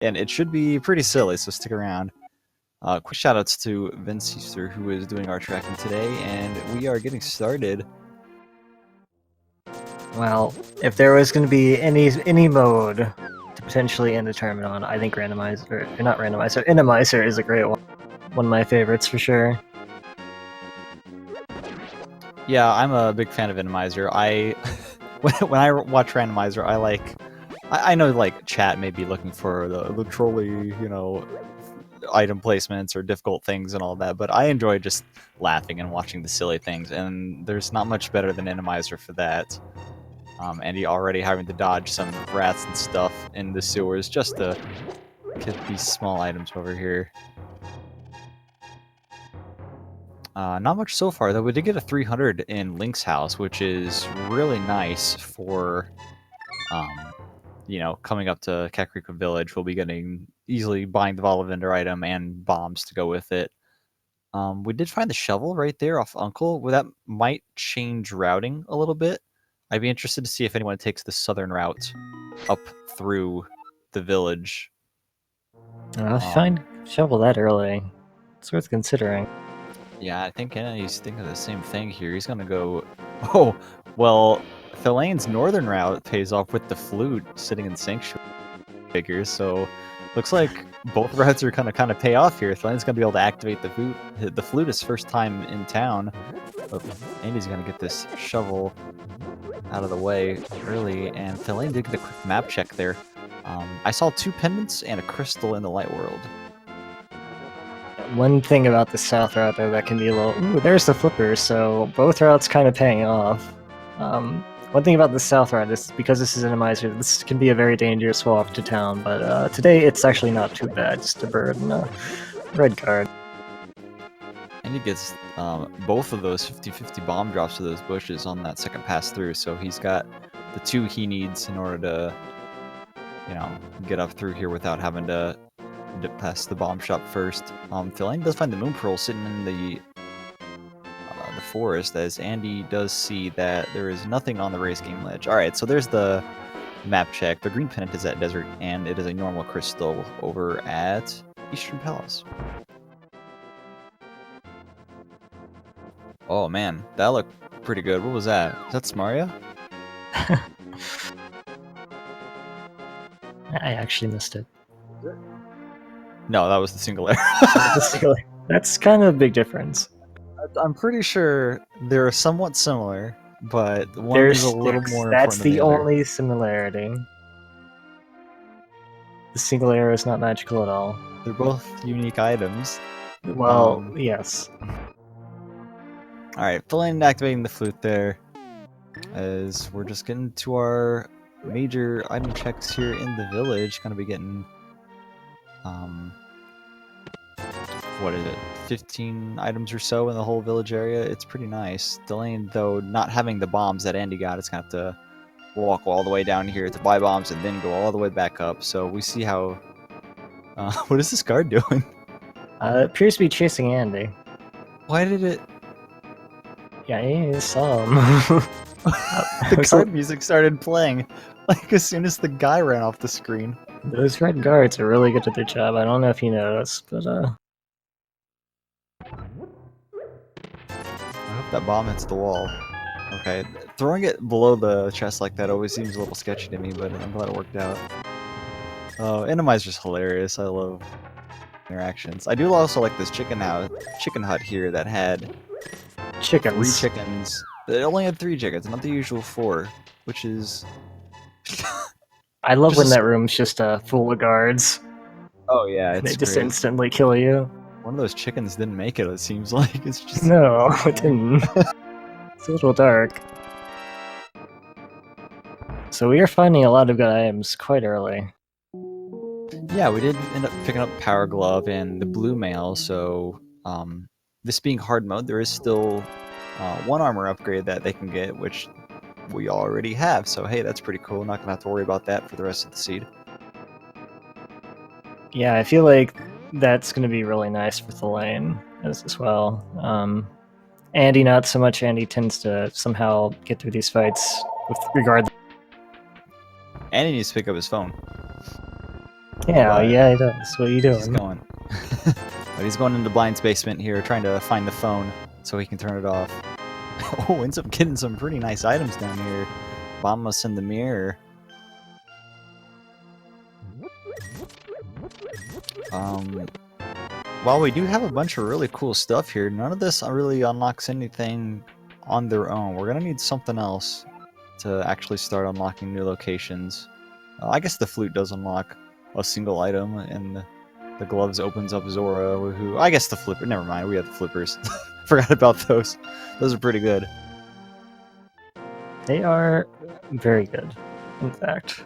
and it should be pretty silly, so stick around. Quick shoutouts to Vince Easter, who is doing our tracking today, and we are getting started. Well, if there was going to be any mode to potentially end a tournament on, I think Randomizer, or not Randomizer, Randomizer is a great one. One of my favorites for sure. Yeah, I'm a big fan of Randomizer. When I watch Randomizer, I know like chat may be looking for the trolly, you know, item placements or difficult things and all that, but I enjoy just laughing and watching the silly things, and there's not much better than Randomizer for that. And he already having to dodge some rats and stuff in the sewers just to get these small items over here. Not much so far, though. We did get a 300 in Link's house, which is really nice for, you know, coming up to Kakariko Village. We'll be getting easily buying the Vendor item and bombs to go with it. We did find the shovel right there off Uncle. Well, that might change routing a little bit. I'd be interested to see if anyone takes the southern route up through the village. I'll find shovel that early. It's worth considering. Yeah, I think he's thinking the same thing here. He's gonna go. Oh, well, Thalane's northern route pays off with the flute sitting in Sanctuary figures, so looks like both routes are kind of pay off here. Thalane's gonna be able to activate the flute. The flute is first time in town. But Andy's gonna get this shovel out of the way early, and Thalane did get a quick map check there. I saw 2 pendants and a crystal in the light world. One thing about the south route, though, that can be a little... Ooh, there's the flipper, so both routes kind of paying off. One thing about the south route is because this is an Randomizer, this can be a very dangerous walk to town, but today it's actually not too bad, just a bird and a red card. And he gets both of those 50-50 bomb drops to those bushes on that second pass through, so he's got the 2 he needs in order to, you know, get up through here without having to dip past the bomb shop first. Thalane does find the moon pearl sitting in the forest, as Andy does see that there is nothing on the race game ledge. Alright, so there's the map check. The green pennant is at Desert, and it is a normal crystal over at Eastern Palace. Oh man, that looked pretty good. What was that? Is that Smaria? I actually missed it. No, that was the single arrow. That's kind of a big difference. I'm pretty sure they're somewhat similar, but one is a little more important. That's the the other. only similarity. The single arrow is not magical at all. They're both unique items. Well, yes. Alright, Thalane activating the flute there, as we're just getting to our major item checks here in the village. Gonna be getting, what is it, 15 items or so in the whole village area. It's pretty nice. Thalane, though, not having the bombs that Andy got, is gonna have to walk all the way down here to buy bombs and then go all the way back up. So we see how... what is this guard doing? It appears to be chasing Andy. Why did it... Yeah, I saw him. The guard music started playing, like, as soon as the guy ran off the screen. Those red guards are really good at their job. I don't know if you noticed, but I hope that bomb hits the wall. Okay, throwing it below the chest like that always seems a little sketchy to me, but I'm glad it worked out. Oh, Randomizer's hilarious. I love interactions. I do also like this chicken hut here that had... chickens. 3 chickens. It only had 3 chickens, not the usual 4, which is... I love when that room's just full of guards. Oh yeah, it's They just great. instantly kill you. One of those chickens didn't make it seems like. It's just... No, it didn't. It's a little dark. So we are finding a lot of good items quite early. Yeah, we did end up picking up Power Glove and the Blue Mail, so this being hard mode, there is still 1 armor upgrade that they can get, which we already have, so hey, that's pretty cool. Not gonna have to worry about that for the rest of the seed. Yeah, I feel like that's going to be really nice for Thalane as well. Andy, not so much. Andy tends to somehow get through these fights with regard. And he needs to pick up his phone. Yeah, but yeah, it does. What are you he's doing? going. But he's going into Blind's basement here, trying to find the phone so he can turn it off. Oh, ends up getting some pretty nice items down here. Bombus in the mirror. While we do have a bunch of really cool stuff here, none of this really unlocks anything on their own. We're gonna need something else to actually start unlocking new locations. I guess the flute does unlock a single item, and the gloves opens up Zora, who I guess the flipper. Never mind, we have the flippers. Forgot about those. Those are pretty good. They are very good, in fact.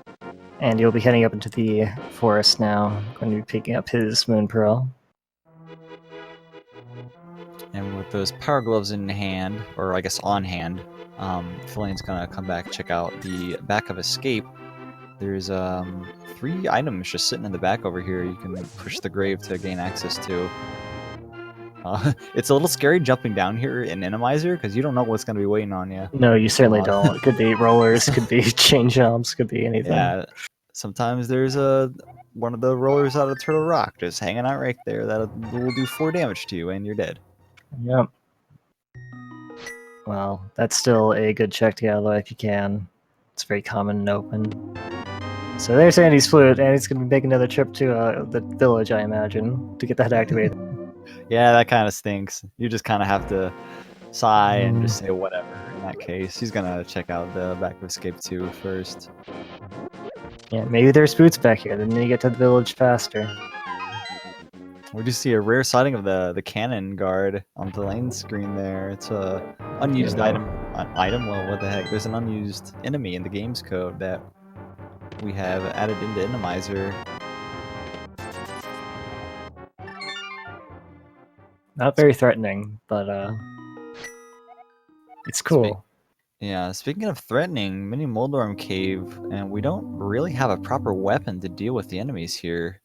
And you'll be heading up into the forest now. Going to be picking up his Moon Pearl. And with those power gloves in hand, or I guess on hand, Filane's gonna come back, check out the back of Escape. There's 3 items just sitting in the back over here you can push the grave to gain access to. It's a little scary jumping down here in Randomizer because you don't know what's going to be waiting on you. No, you certainly don't. It could be rollers, could be chain jumps, could be anything. Yeah, sometimes there's one of the rollers out of Turtle Rock just hanging out right there that will do 4 damage to you and you're dead. Yep. Well, that's still a good check to get out of the way if you can. It's very common and open. So there's Andy's flute, and he's going to be making another trip to the village, I imagine, to get that activated. Yeah, that kind of stinks. You just kind of have to sigh and just say whatever in that case. He's going to check out the back of Escape 2 first. Yeah, maybe there's boots back here, then you get to the village faster. We do see a rare sighting of the cannon guard on the lane screen there. It's a unused item. Well, what the heck? There's an unused enemy in the game's code that we have added into Randomizer. Not very threatening, but it's cool. Yeah, speaking of threatening, Mini Moldorm Cave, and we don't really have a proper weapon to deal with the enemies here.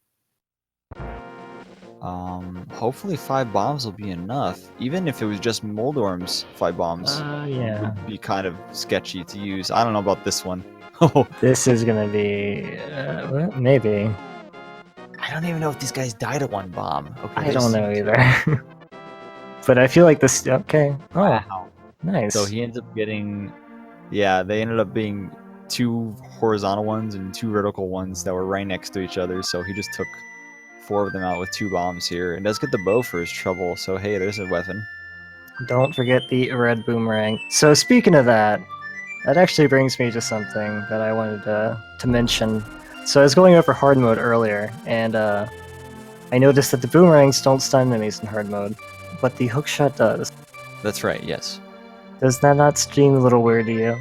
Hopefully 5 bombs will be enough. Even if it was just Moldorm's 5 bombs, Yeah. would be kind of sketchy to use. I don't know about this one. Oh, This is gonna be well, maybe. I don't even know if these guys died at 1 bomb. Okay, I don't know either. But I feel like this. Okay. Oh, Wow. nice. So he ends up getting, yeah, they ended up being 2 horizontal ones and 2 vertical ones that were right next to each other. So he just took 4 of them out with 2 bombs here, and does get the bow for his trouble. So hey, there's a weapon. Don't forget the red boomerang. So speaking of that, that actually brings me to something that I wanted to mention. So I was going over hard mode earlier, and I noticed that the boomerangs don't stun enemies in hard mode, but the hookshot does. That's right, yes. Does that not seem a little weird to you?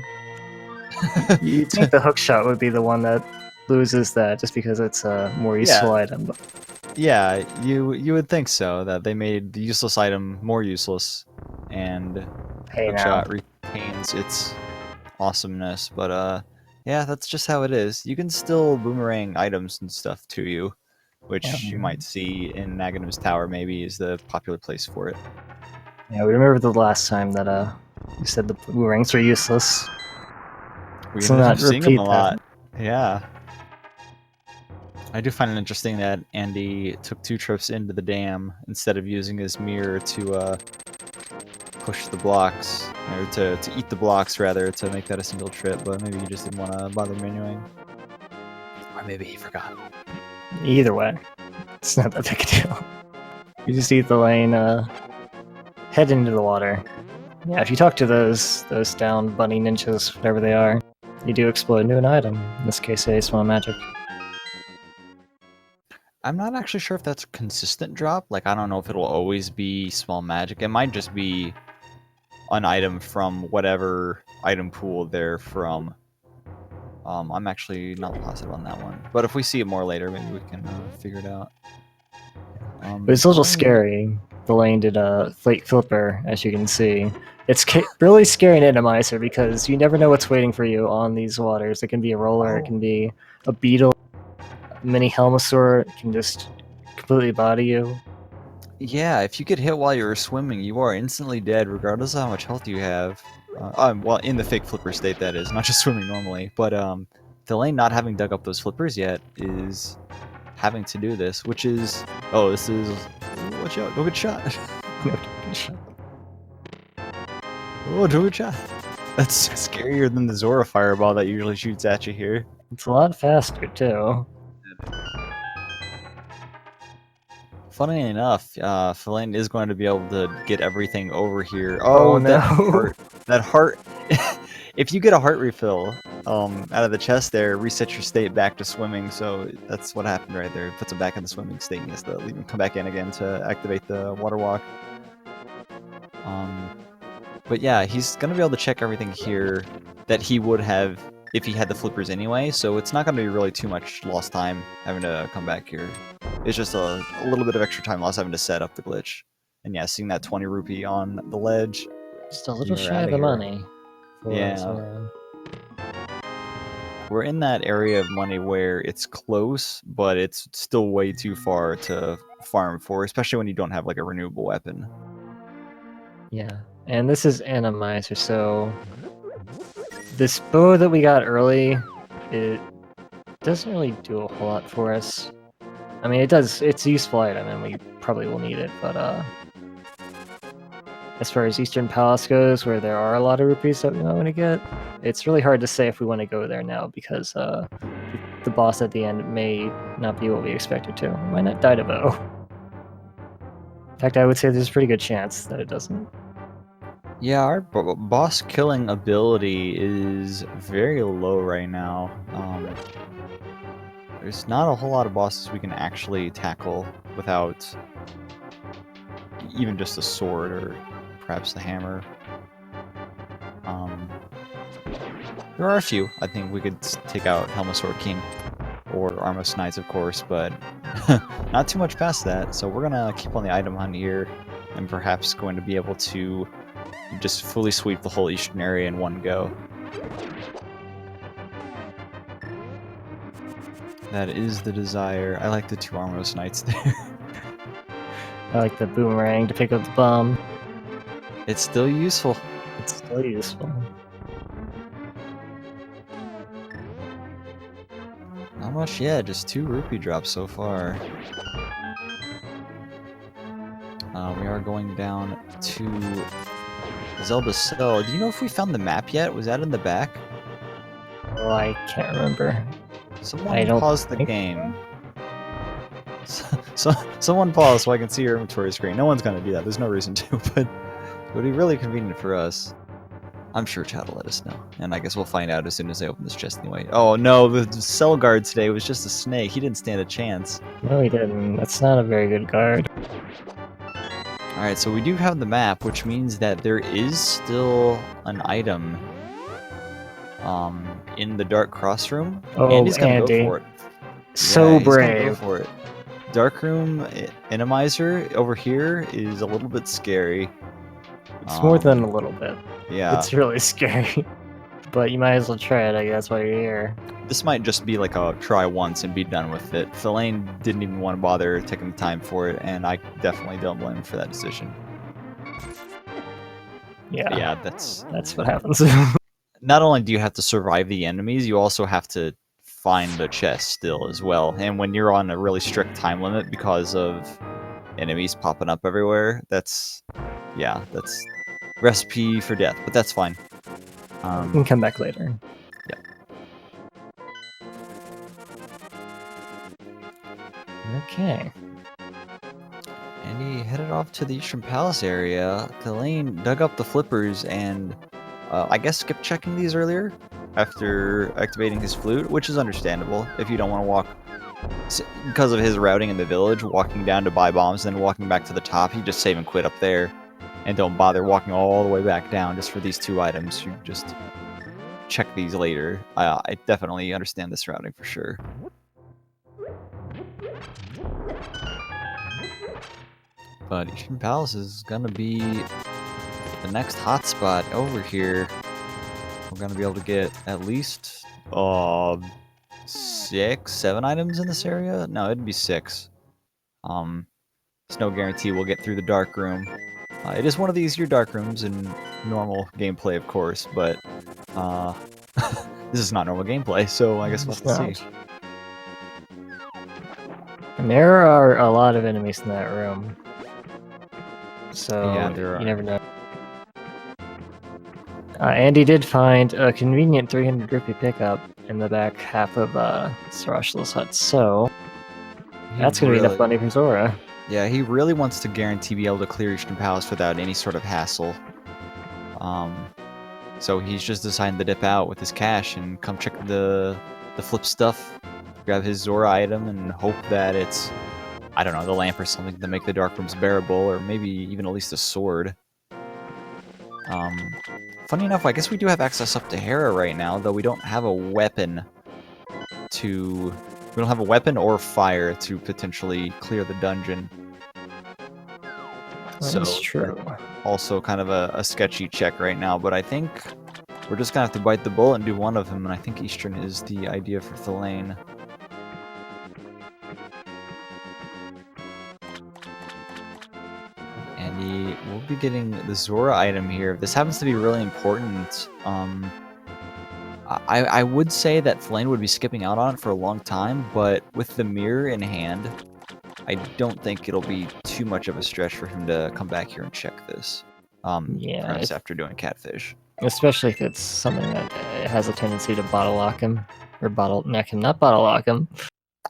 You'd think the hookshot would be the one that loses that, just because it's a more useful item. But Yeah, you would think so, that they made the useless item more useless, and hey, hookshot retains its awesomeness. But yeah, that's just how it is. You can still boomerang items and stuff to you, which you might see in Naganom's Tower. Maybe is the popular place for it. Yeah, we remember the last time that you said the boomerangs were useless. We So ended not up seeing repeat them a lot. Yeah. I do find it interesting that Andy took 2 trips into the dam instead of using his mirror to push the blocks, or to eat the blocks rather, to make that a single trip, but maybe he just didn't want to bother menuing. Or maybe he forgot. Either way, it's not that big a deal. You just eat the lane, head into the water. Yeah, if you talk to those down bunny ninjas, whatever they are, you do explode into an item. In this case, a small magic. I'm not actually sure if that's a consistent drop. Like, I don't know if it'll always be small magic. It might just be an item from whatever item pool they're from. I'm actually not positive on that one. But if we see it more later, maybe we can figure it out. But it's a little scary. The lane did a Flake Flipper, as you can see. It's really scary in Randomizer because you never know what's waiting for you on these waters. It can be a roller, it can be a beetle, a mini Helmosaur, it can just completely body you. Yeah, if you get hit while you're swimming, you are instantly dead, regardless of how much health you have. Well, in the fake flipper state, that is, not just swimming normally. But Thalaine not having dug up those flippers yet is having to do this, which is... Oh, this is... Watch out, don't get shot. Oh, don't get shot. That's scarier than the Zora fireball that usually shoots at you here. It's a lot faster, too. Funny enough, Thalane is going to be able to get everything over here. Oh, Oh, no. that heart. That heart. If you get a heart refill out of the chest there, reset your state back to swimming. So that's what happened right there. It puts him back in the swimming state and he has to leave him come back in again to activate the water walk. But yeah, he's going to be able to check everything here that he would have if he had the flippers anyway. So it's not going to be really too much lost time having to come back here. It's just a little bit of extra time lost having to set up the glitch. And yeah, seeing that 20 rupee on the ledge. Just a little We're shy of outta the here. money. Yeah. We're in that area of money where it's close, but it's still way too far to farm for, especially when you don't have like a renewable weapon. Yeah, and this is Randomizer, so this bow that we got early, it doesn't really do a whole lot for us. I mean, it does, it's a useful item, and we probably will need it, but as far as Eastern Palace goes, where there are a lot of rupees that we might want to get, it's really hard to say if we want to go there now, because the boss at the end may not be what we expected to. We might not die to bow. In fact, I would say there's a pretty good chance that it doesn't. Yeah, our boss killing ability is very low right now. There's not a whole lot of bosses we can actually tackle without even just a sword or perhaps the hammer. There are a few. I think we could take out Helmasaur King or Armos Knights, of course, but not too much past that. So we're gonna keep on the item hunt here, and perhaps going to be able to just fully sweep the whole eastern area in one go. That is the desire. I like the 2 Armos Knights there. I like the boomerang to pick up the bomb. It's still useful. It's still useful. Not much yet, just 2 rupee drops so far. We are going down to Zelda's cell. Do you know if we found the map yet? Was that in the back? Oh, I can't remember. Someone I don't pause the think game. Someone pause so I can see your inventory screen. No one's gonna do that. There's no reason to, but it would be really convenient for us. I'm sure chat will let us know, and I guess we'll find out as soon as I open this chest anyway. Oh no, the cell guard today was just a snake. He didn't stand a chance. No, he didn't. That's not a very good guard. Alright, so we do have the map, which means that there is still an item in the Dark Cross room. Oh, Andy's gonna Andy. go for it. So Yeah, he's gonna go brave. for it. Dark room Randomizer over here is a little bit scary. It's more than a little bit. Yeah. It's really scary. But you might as well try it, I guess, while you're here. This might just be like a try once and be done with it. Thalane didn't even want to bother taking the time for it, and I definitely don't blame him for that decision. Yeah, Yeah, that's what happens. not only do you have to survive the enemies, you also have to find the chest still as well. And when you're on a really strict time limit because of enemies popping up everywhere, that's recipe for death. But that's fine. We can come back later. Okay. And he headed off to the Eastern Palace area. Thalane dug up the flippers and I guess skipped checking these earlier after activating his flute, which is understandable if you don't want to walk. Because of his routing in the village, walking down to buy bombs, then walking back to the top, he just save and quit up there. And don't bother walking all the way back down just for these 2 items. You just check these later. I definitely understand this routing for sure. But Eastern Palace is gonna be the next hotspot over here. We're gonna be able to get at least 6, 7 items in this area. No, it'd be 6. There's no guarantee we'll get through the dark room. It is one of the easier dark rooms in normal gameplay, of course, but this is not normal gameplay, so I guess we'll have to see. There are a lot of enemies in that room. So Yeah, there you are. never know. Andy did find a convenient 300 rupee pickup in the back half of Sarashala's hut, so that's gonna be enough money for Zora. Yeah, he really wants to guarantee be able to clear Eastern Palace without any sort of hassle. So he's just deciding to dip out with his cash and come check the flip stuff, grab his Zora item, and hope that it's, I don't know, the lamp or something to make the dark rooms bearable, or maybe even at least a sword. Funny enough, I guess we do have access up to Hera right now, though we don't have a weapon to... We don't have a weapon or fire to potentially clear the dungeon. That's true. Also kind of a sketchy check right now, but I think we're just gonna have to bite the bullet and do one of them, and I think Eastern is the idea for Thalane. And we'll be getting the Zora item here. This happens to be really important. I would say that Thalane would be skipping out on it for a long time, but with the mirror in hand, I don't think it'll be too much of a stretch for him to come back here and check this. Yeah, perhaps after doing Catfish. especially if it's something that has a tendency to bottle lock him or bottleneck him, not bottle lock him.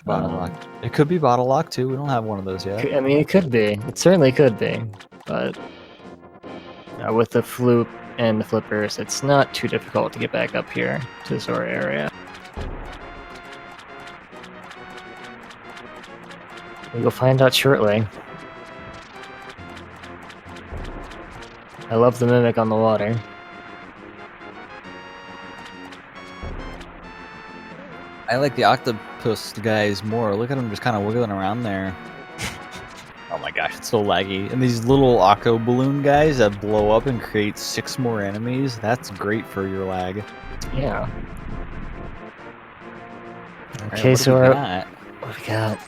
Bottle lock. It could be bottle lock too. We don't have one of those yet. I mean, it could be. It certainly could be, but with the flute and the flippers, it's not too difficult to get back up here to the Zora area. We'll find out shortly. I love the mimic on the water. I like the octopus guys more. Look at him just kind of wiggling around there. Oh my gosh, it's so laggy. And these little Akko balloon guys that blow up and create 6 more enemies, that's great for your lag. Yeah. Okay, so what we got?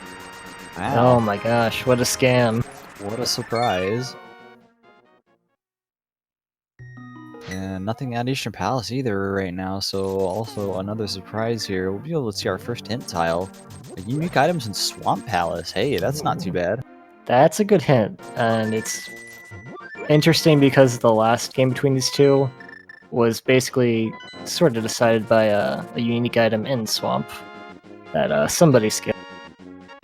Wow. Oh my gosh, what a scam. What a surprise. And nothing at Eastern Palace either right now, so also another surprise here. We'll be able to see our first hint tile. Unique items in Swamp Palace. Hey, that's not too bad. That's a good hint, and it's interesting because the last game between these two was basically sort of decided by a unique item in Swamp that somebody skipped.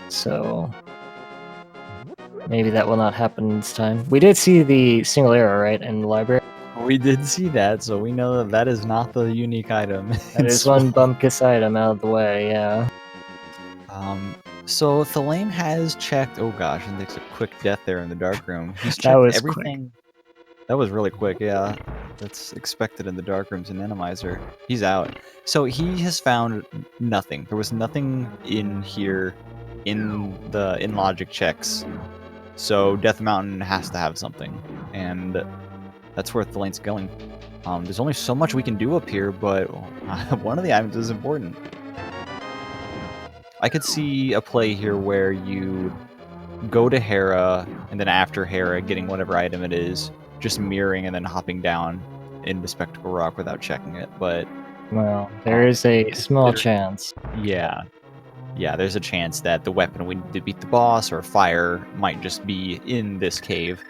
So maybe that will not happen this time. We did see the single arrow, right, in the library? We did see that, so we know that that is not the unique item. That is one bumpkiss item out of the way, yeah. So Thalane has checked. Oh gosh, and there's a quick death there in the dark room. He's checked That was everything. Quick. That was really quick, yeah. That's expected in the dark rooms in Randomizer. He's out. So he has found nothing. There was nothing in here in logic checks. So Death Mountain has to have something, and that's where Thalane's going. There's only so much we can do up here, but one of the items is important. I could see a play here where you go to Hera, and then after Hera, getting whatever item it is, just mirroring and then hopping down into Spectacle Rock without checking it, but... Well, there is a small chance. Yeah. Yeah, there's a chance that the weapon we need to beat the boss or fire might just be in this cave.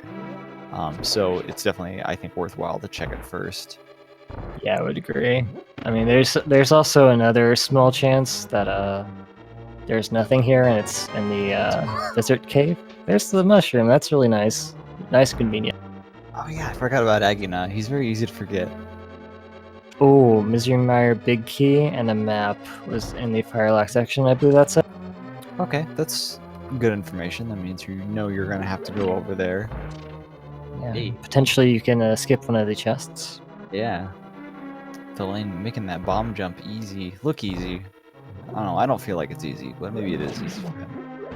So it's definitely, I think, worthwhile to check it first. Yeah, I would agree. I mean, there's also another small chance that there's nothing here, and it's in the desert cave. There's the mushroom. That's really nice. Nice, convenient. Oh yeah, I forgot about Aguna. He's very easy to forget. Oh, Mizurmire Big Key and a map was in the Firelock section. I believe that's it. Okay, that's good information. That means you know you're gonna have to go over there. Yeah. Hey. Potentially you can skip one of the chests. Yeah. Thalane making that bomb jump easy. Look easy. I don't know, I don't feel like it's easy, but maybe it is easy for him.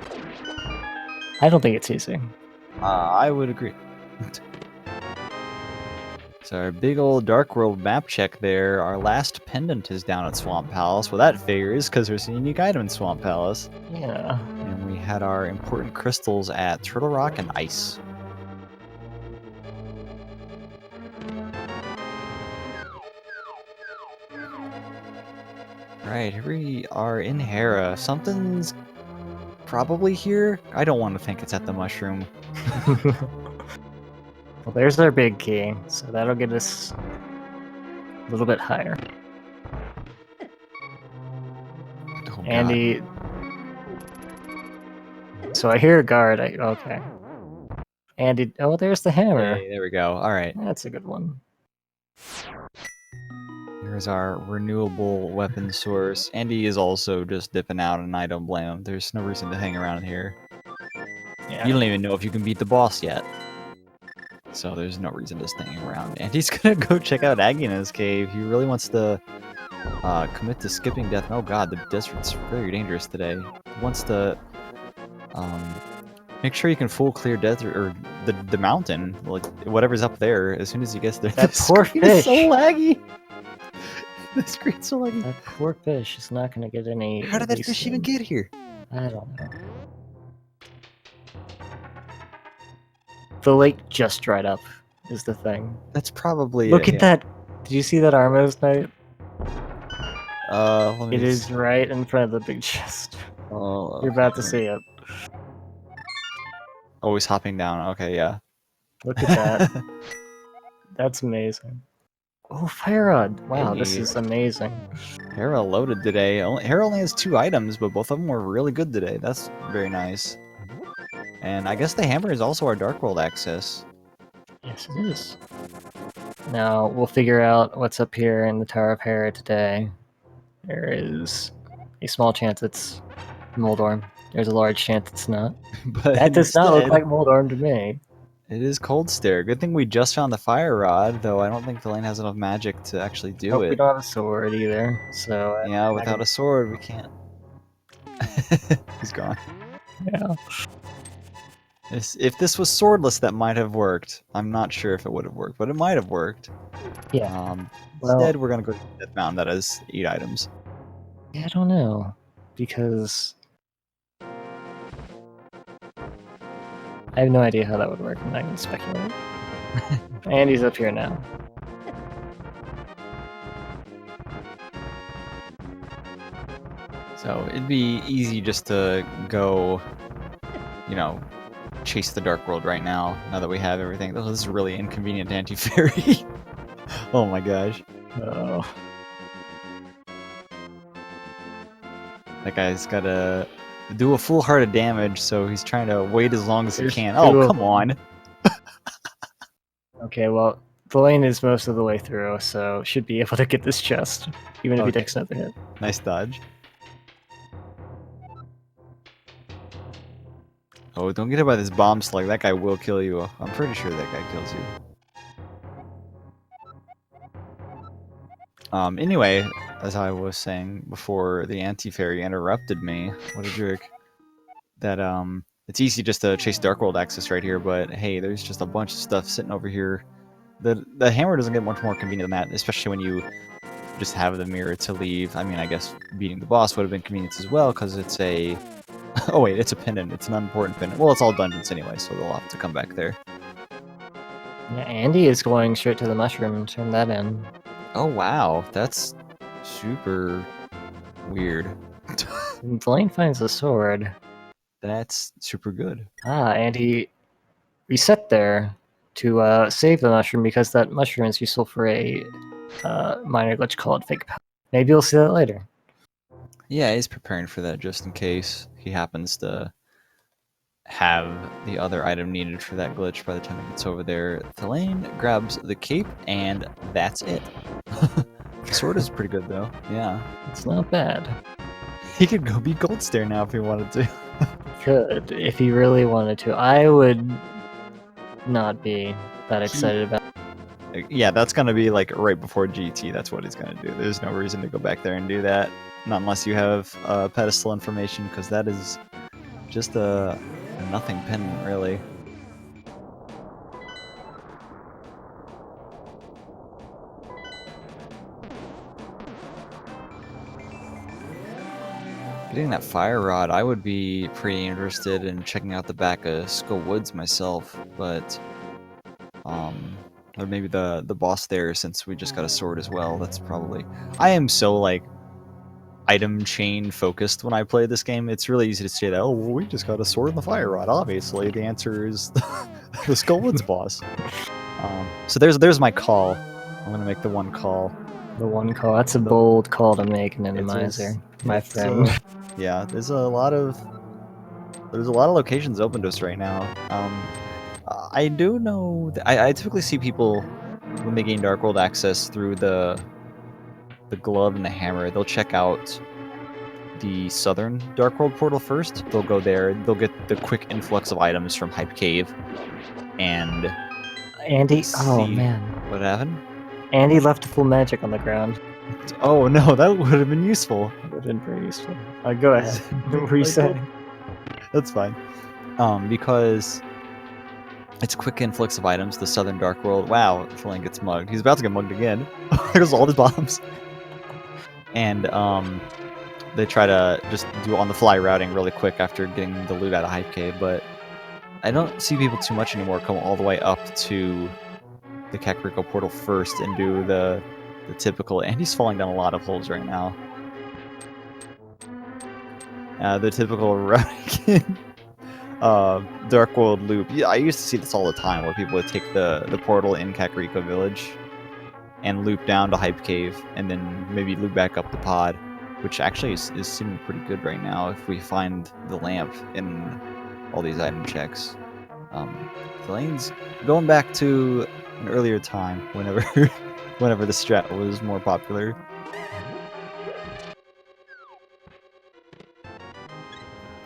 I don't think it's easy. I would agree. So our big old Dark World map check there. Our last pendant is down at Swamp Palace. Well, that figures, because there's a unique item in Swamp Palace. Yeah. And we had our important crystals at Turtle Rock and Ice. Right, here we are in Hera. Something's probably here. I don't want to think it's at the mushroom. Well, there's our big key, so that'll get us a little bit higher. Oh, God. Andy. So I hear a guard. Okay. Andy. Oh, there's the hammer. Hey, there we go. All right. That's a good one. Here's our renewable weapon source. Andy is also just dipping out, and I don't blame him. There's no reason to hang around here. Yeah. You don't even know if you can beat the boss yet. So there's no reason to staying around. Andy's gonna go check out Agina's cave. He really wants to commit to skipping death. Oh god, the desert's very dangerous today. He wants to make sure you can full clear desert or the mountain, like whatever's up there, as soon as he gets there. That The poor screen is fish. so laggy. The screen's so laggy. That poor fish is not going to get any. How did that fish even get here? I don't know. The lake just dried up, is the thing. That's probably Look it, at that! Did you see that Armos Knight? Let me It is right in front of the big chest. Oh, You're about to see it. always hopping down. Okay, yeah. Look at that. That's amazing. Oh, fire rod! Wow, this Hey. is amazing. Hera loaded today. Hera only has 2 items, but both of them were really good today. That's very nice. And I guess the hammer is also our Dark World access. Yes, it is. Now, we'll figure out what's up here in the Tower of Hera today. There is a small chance it's Moldorm. There's a large chance it's not. But That does not look instead, like Moldorm to me. it is Cold Stare. Good thing we just found the fire rod, though I don't think Thalane has enough magic to actually do Hope we it. don't have a sword either, so... Yeah, without a sword, we can't. He's gone. Yeah. If this was swordless, that might have worked. I'm not sure if it would have worked, but it might have worked. Yeah. Instead, we're gonna go to Death Mountain that has 8 items. Yeah, I don't know. Because... I have no idea how that would work. I'm not going to speculate. Andy's up here now. So it'd be easy just to go, you know, chase the Dark World right now that we have everything. Oh, this is really inconvenient anti-fairy. Oh my gosh. Oh. That guy's gotta do a full heart of damage, so he's trying to wait as long as he There's can. 2 Oh, of come on. Okay, well, the lane is most of the way through, so should be able to get this chest, even if he Okay. takes another hit. Nice dodge. Oh, don't get hit by this bomb slug. That guy will kill you. I'm pretty sure that guy kills you. Anyway, as I was saying before the anti-fairy interrupted me, what a jerk. That, it's easy just to chase Dark World access right here, but hey, there's just a bunch of stuff sitting over here. The hammer doesn't get much more convenient than that, especially when you just have the mirror to leave. I mean, I guess beating the boss would have been convenient as well, because it's a... Oh wait, it's a pendant. It's an unimportant pendant. Well, it's all dungeons anyway, so they'll have to come back there. Yeah, Andy is going straight to the mushroom and turn that in. Oh wow, that's super weird. And the lane finds the sword. That's super good. Ah, Andy reset there to save the mushroom because that mushroom is useful for a minor glitch called fake power. Maybe you'll see that later. Yeah, he's preparing for that just in case he happens to have the other item needed for that glitch by the time he gets over there. Thalane grabs the cape, and that's it. The sword is pretty good, though. Yeah. It's not bad. He could go beat Gold Stare now if he wanted to. Could, if he really wanted to. I would not be that excited about it. Yeah, that's gonna be like right before GT. That's what he's gonna do. There's no reason to go back there and do that. Not unless you have pedestal information, because that is just a nothing pendant, really. Getting that fire rod, I would be pretty interested in checking out the back of Skull Woods myself, but or maybe the boss there, since we just got a sword as well. That's probably... I am so like... item chain focused when I play this game. It's really easy to say that, oh, well, we just got a sword and the fire rod. Obviously, the answer is the Skullwoods boss. So there's my call. I'm gonna make the one call. The one call. That's a bold call to make, an It is- Randomizer, my it's, friend. Yeah, there's a lot of locations open to us right now. I do know that I typically see people when they gain Dark World access through the glove and the hammer. They'll check out the southern Dark World portal first. They'll go there. They'll get the quick influx of items from Hype Cave, and Andy, oh see man, what happened. Andy left full magic on the ground. Oh no, that would have been useful. That would have been very useful. Go ahead. What were you saying? That's fine. Because it's quick influx of items. The southern Dark World. Wow, Thalane gets mugged. He's about to get mugged again. There's all his bombs. And they try to just do on-the-fly routing really quick after getting the loot out of Hype Cave, but I don't see people too much anymore come all the way up to the Kakariko portal first and do the typical, and he's falling down a lot of holes right now. The typical routing Dark World loop. Yeah, I used to see this all the time, where people would take the portal in Kakariko Village and loop down to Hype Cave, and then maybe loop back up the pod, which actually is seeming pretty good right now if we find the lamp in all these item checks. Thalane's going back to an earlier time, whenever whenever the strat was more popular.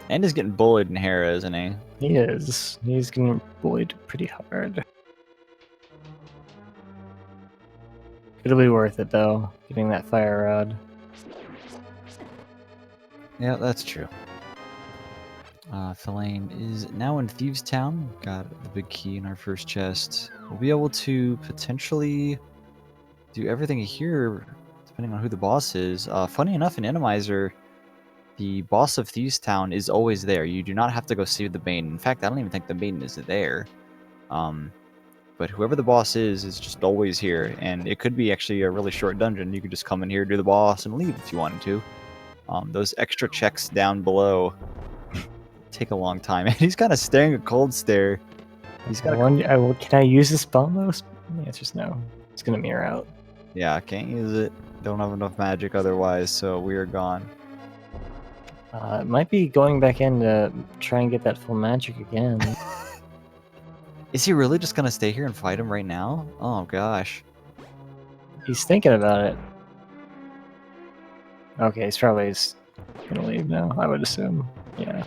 And he's getting bullied in Hera, isn't he? He is. He's getting bullied pretty hard. It'll be worth it though, getting that fire rod. Yeah, that's true. Thalane is now in Thieves Town. Got the big key in our first chest. We'll be able to potentially do everything here, depending on who the boss is. Funny enough, in Randomizer, the boss of Thieves Town is always there. You do not have to go save the Bane. In fact, I don't even think the Bane is there. But whoever the boss is just always here. And it could be actually a really short dungeon. You could just come in here, do the boss, and leave if you wanted to. Those extra checks down below take a long time. And he's kind of staring a cold stare. He's got. Can I use this bomb though? The answer's no. It's gonna mirror out. Yeah, can't use it. Don't have enough magic otherwise, so we are gone. It might be going back in to try and get that full magic again. Is he really just gonna stay here and fight him right now? Oh gosh. He's thinking about it. Okay, he's probably gonna leave now, I would assume. Yeah.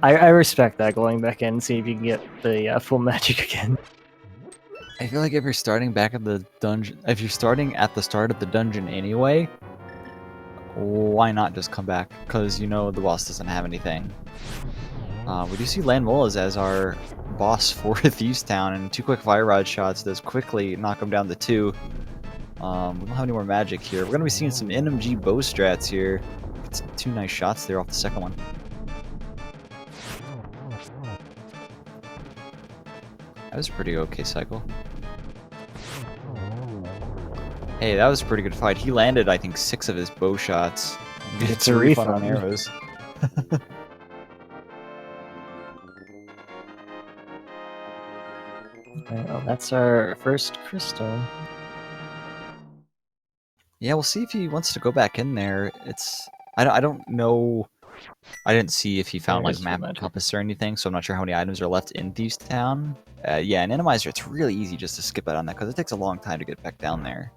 I respect that, going back in and see if you can get the full magic again. I feel like if you're starting back at the dungeon, if you're starting at the start of the dungeon anyway, why not just come back? Because you know the boss doesn't have anything. We do see Landmollas as our boss for Thieves Town, and 2 quick fire rod shots does quickly knock him down to 2. We don't have any more magic here. We're going to be seeing some NMG bow strats here. Get some 2 nice shots there off the second one. That was a pretty okay cycle. Hey, that was a pretty good fight. He landed, I think, 6 of his bow shots. It's a refund on arrows. Well, that's our first crystal. Yeah, we'll see if he wants to go back in there. I don't know. I didn't see if he found like map compass or anything, so I'm not sure how many items are left in Thieves Town. Yeah, in Randomizer, it's really easy just to skip out on that because it takes a long time to get back down there.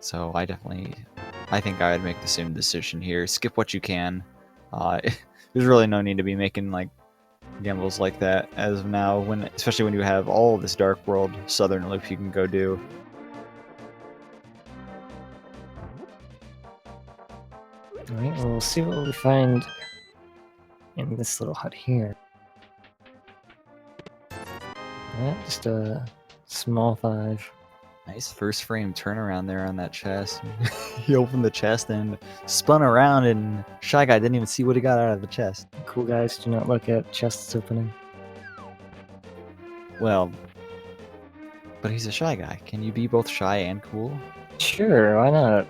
So I think I would make the same decision here. Skip what you can. There's really no need to be making like gambles like that as of now, especially when you have all this Dark World Southern loop you can go do. Alright, well, we'll see what we find in this little hut here. Yeah, just a small 5. Nice first frame turnaround there on that chest. He opened the chest and spun around, and Shy Guy didn't even see what he got out of the chest. Cool guys do not look at chests opening. Well, But he's a shy guy. Can you be both shy and cool? Sure, why not?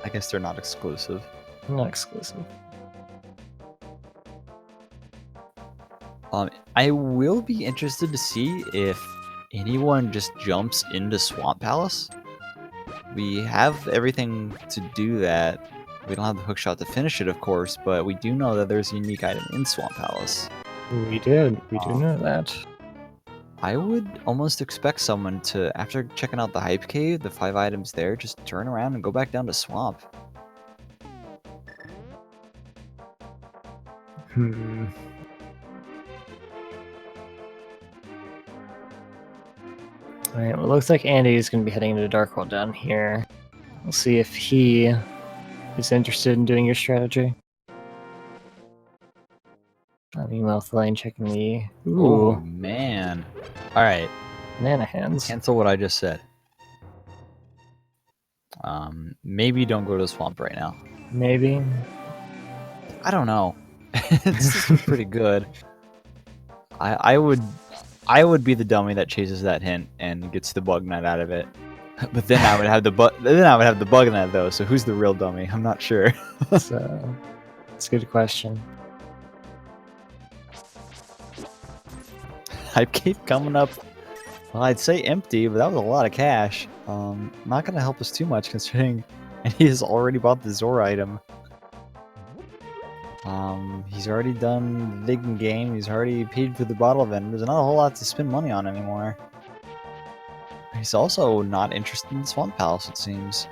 I guess they're not exclusive. Not exclusive. I will be interested to see if anyone just jumps into Swamp Palace. We have everything to do that. We don't have the hookshot to finish it, of course, but we do know that there's a unique item in Swamp Palace. We do know that. I would almost expect someone to, after checking out the Hype Cave, the 5 items there, just turn around and go back down to Swamp. Alright, well, it looks like Andy is going to be heading into Dark World down here. We'll see if he is interested in doing your strategy. Meanwhile, Thalane checking the... Ooh, Oh, man. Alright, banana hands. cancel what I just said. Maybe don't go to Swamp right now. Maybe. I don't know. This is pretty good. I would be the dummy that chases that hint and gets the bug net out of it. But then I would have the bug net though. So who's the real dummy? I'm not sure. So, it's a good question. Hype Cave coming up. Well, I'd say empty, but that was a lot of cash. Not gonna help us too much considering he has already bought the Zora item. He's already done the digging game. He's already paid for the bottle vendor. There's not a whole lot to spend money on anymore. He's also not interested in Swamp Palace, it seems.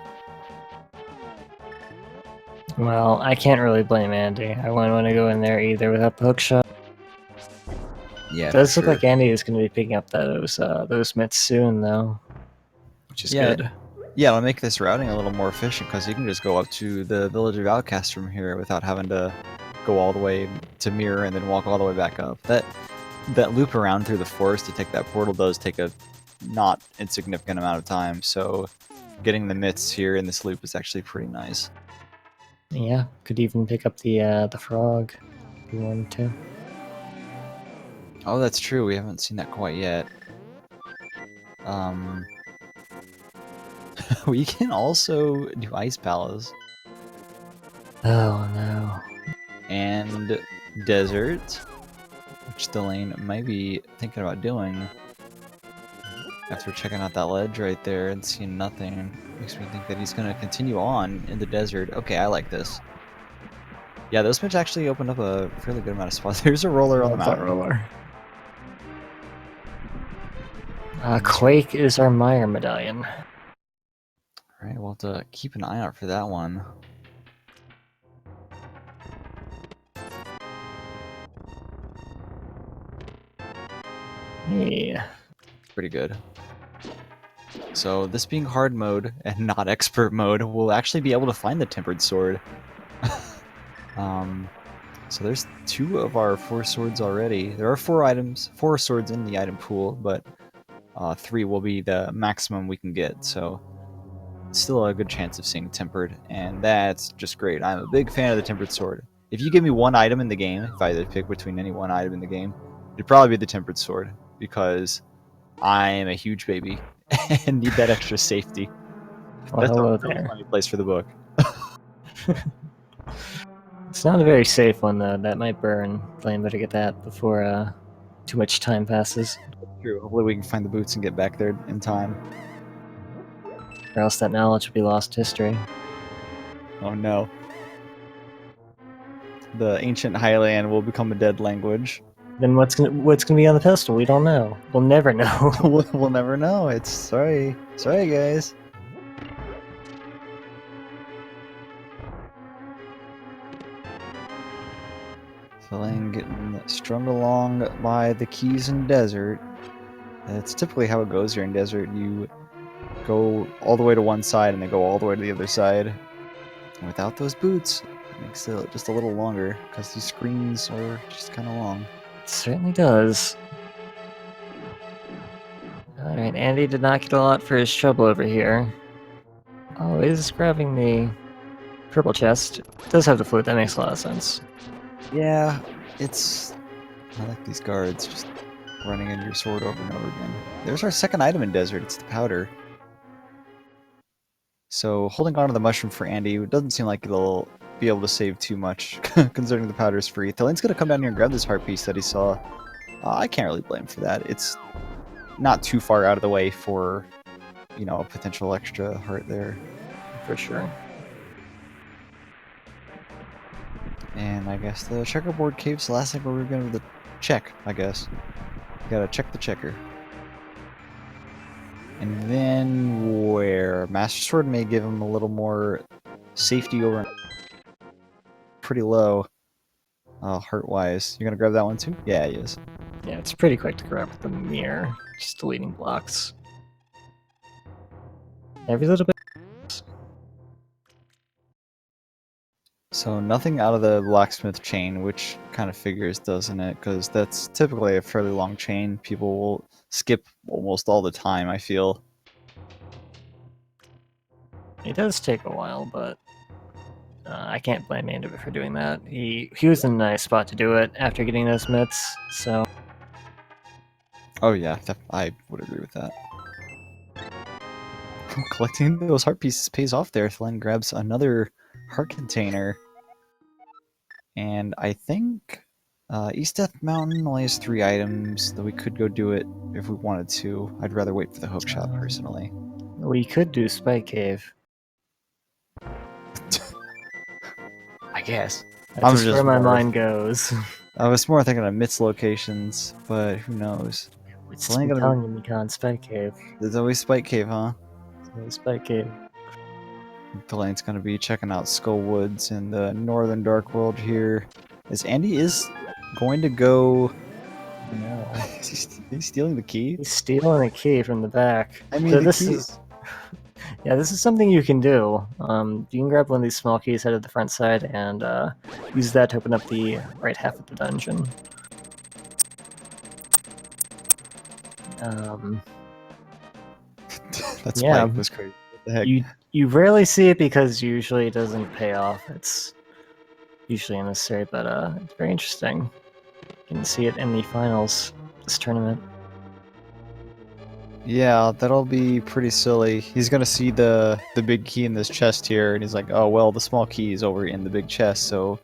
Well, I can't really blame Andy. I wouldn't want to go in there either without the hookshot. Yeah, It does look like Andy is going to be picking up those mitts soon, though, which is good. Yeah, it'll make this routing a little more efficient because you can just go up to the Village of Outcasts from here without having to go all the way to Mirror and then walk all the way back up. That loop around through the forest to take that portal does take a not insignificant amount of time, so getting the mitts here in this loop is actually pretty nice. Yeah, could even pick up the frog if you wanted to. Oh, that's true. We haven't seen that quite yet. We can also do Ice Palace. Oh no. And Desert, which Thalane might be thinking about doing. After checking out that ledge right there and seeing nothing, makes me think that he's going to continue on in the desert. Okay, I like this. Yeah, those mitts actually opened up a fairly good amount of spots. There's a roller on the mountain. Roller. Quake is our Meyer medallion. Alright, we'll have to keep an eye out for that one. Yeah. Pretty good. So this being hard mode and not expert mode, we'll actually be able to find the tempered sword. So there's 2 of our 4 swords already. There are 4 swords in the item pool, but 3 will be the maximum we can get. So still a good chance of seeing tempered, and that's just great. I'm a big fan of the tempered sword. If you give me one item in the game, if I had to pick between any one item in the game, it'd probably be the tempered sword, because I am a huge baby and need that extra safety. Well, That's hello a really there. funny place for the book. It's not a very safe one, though. That might burn. Flame better get that before too much time passes. True. Hopefully we can find the boots and get back there in time. Or else that knowledge will be lost to history. Oh no. The ancient Highland will become a dead language. Then what's gonna be on the pedestal? We don't know. We'll never know. We'll never know. It's sorry guys. Thalane getting strung along by the keys in desert. That's typically how it goes here in desert. You go all the way to one side and then go all the way to the other side. And without those boots, it makes it just a little longer because these screens are just kind of long. It certainly does. Alright, Andy did not get a lot for his trouble over here. Oh, he's grabbing the purple chest. It does have the flute, that makes a lot of sense. Yeah, I like these guards. Just running into your sword over and over again. There's our second item in desert. It's the powder. So holding on to the mushroom for Andy, it doesn't seem like it'll be able to save too much, considering the powder's free. Thalane's gonna come down here and grab this heart piece that he saw. I can't really blame him for that. It's not too far out of the way for, you know, a potential extra heart there. For sure. And I guess the checkerboard cave's the last thing where we're going to check, I guess. Gotta check the checker. And then where Master Sword may give him a little more safety over pretty low heart-wise. You're gonna grab that one too? Yeah, he is. Yeah, it's pretty quick to grab with the mirror. Just deleting blocks. Every little bit. So nothing out of the blacksmith chain, which kind of figures, doesn't it? Because that's typically a fairly long chain. People will skip almost all the time, I feel. It does take a while, but I can't blame Andy for doing that. He was in a nice spot to do it after getting those mitts, so... Oh yeah, I would agree with that. Collecting those heart pieces pays off there. Thalane grabs another heart container. And I think East Death Mountain only has 3 items, though we could go do it if we wanted to. I'd rather wait for the hook shot, personally. We could do Spike Cave. I guess. That's just where my mind goes. I was more thinking of Mit's locations, but who knows? It's telling you we can't Spike Cave. There's always Spike Cave, huh? There's always Spike Cave. Thalane's gonna be checking out Skull Woods in the northern Dark World here. As Andy is going to go... No. He's stealing the key? He's stealing a key from the back. I mean, so the this key... is... Yeah, this is something you can do. You can grab one of these small keys out of the front side and use that to open up the right half of the dungeon. That's yeah, was crazy. What the heck? You rarely see it because usually it doesn't pay off. It's usually unnecessary, but it's very interesting. You can see it in the finals this tournament. Yeah, that'll be pretty silly. He's gonna see the big key in this chest here, and he's like, oh, well, the small key is over in the big chest, so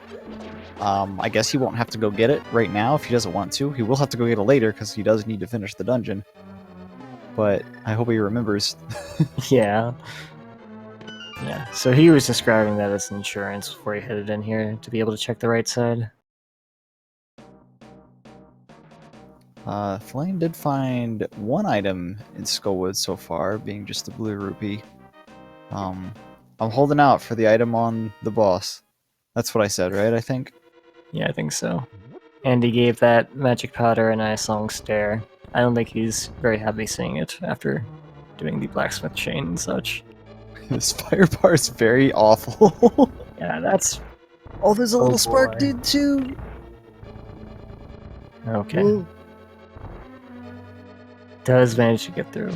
I guess he won't have to go get it right now if he doesn't want to. He will have to go get it later, because he does need to finish the dungeon. But I hope he remembers. Yeah. Yeah, so he was describing that as insurance before he headed in here to be able to check the right side. Flame did find 1 item in Skullwood so far, being just the blue rupee. I'm holding out for the item on the boss. That's what I said, right, I think? Yeah, I think so. And he gave that magic powder a nice long stare. I don't think he's very happy seeing it after doing the blacksmith chain and such. This fire bar is very awful. Yeah, that's... Oh, there's a little spark boy. dude too! Okay. Whoa. Does manage to get through.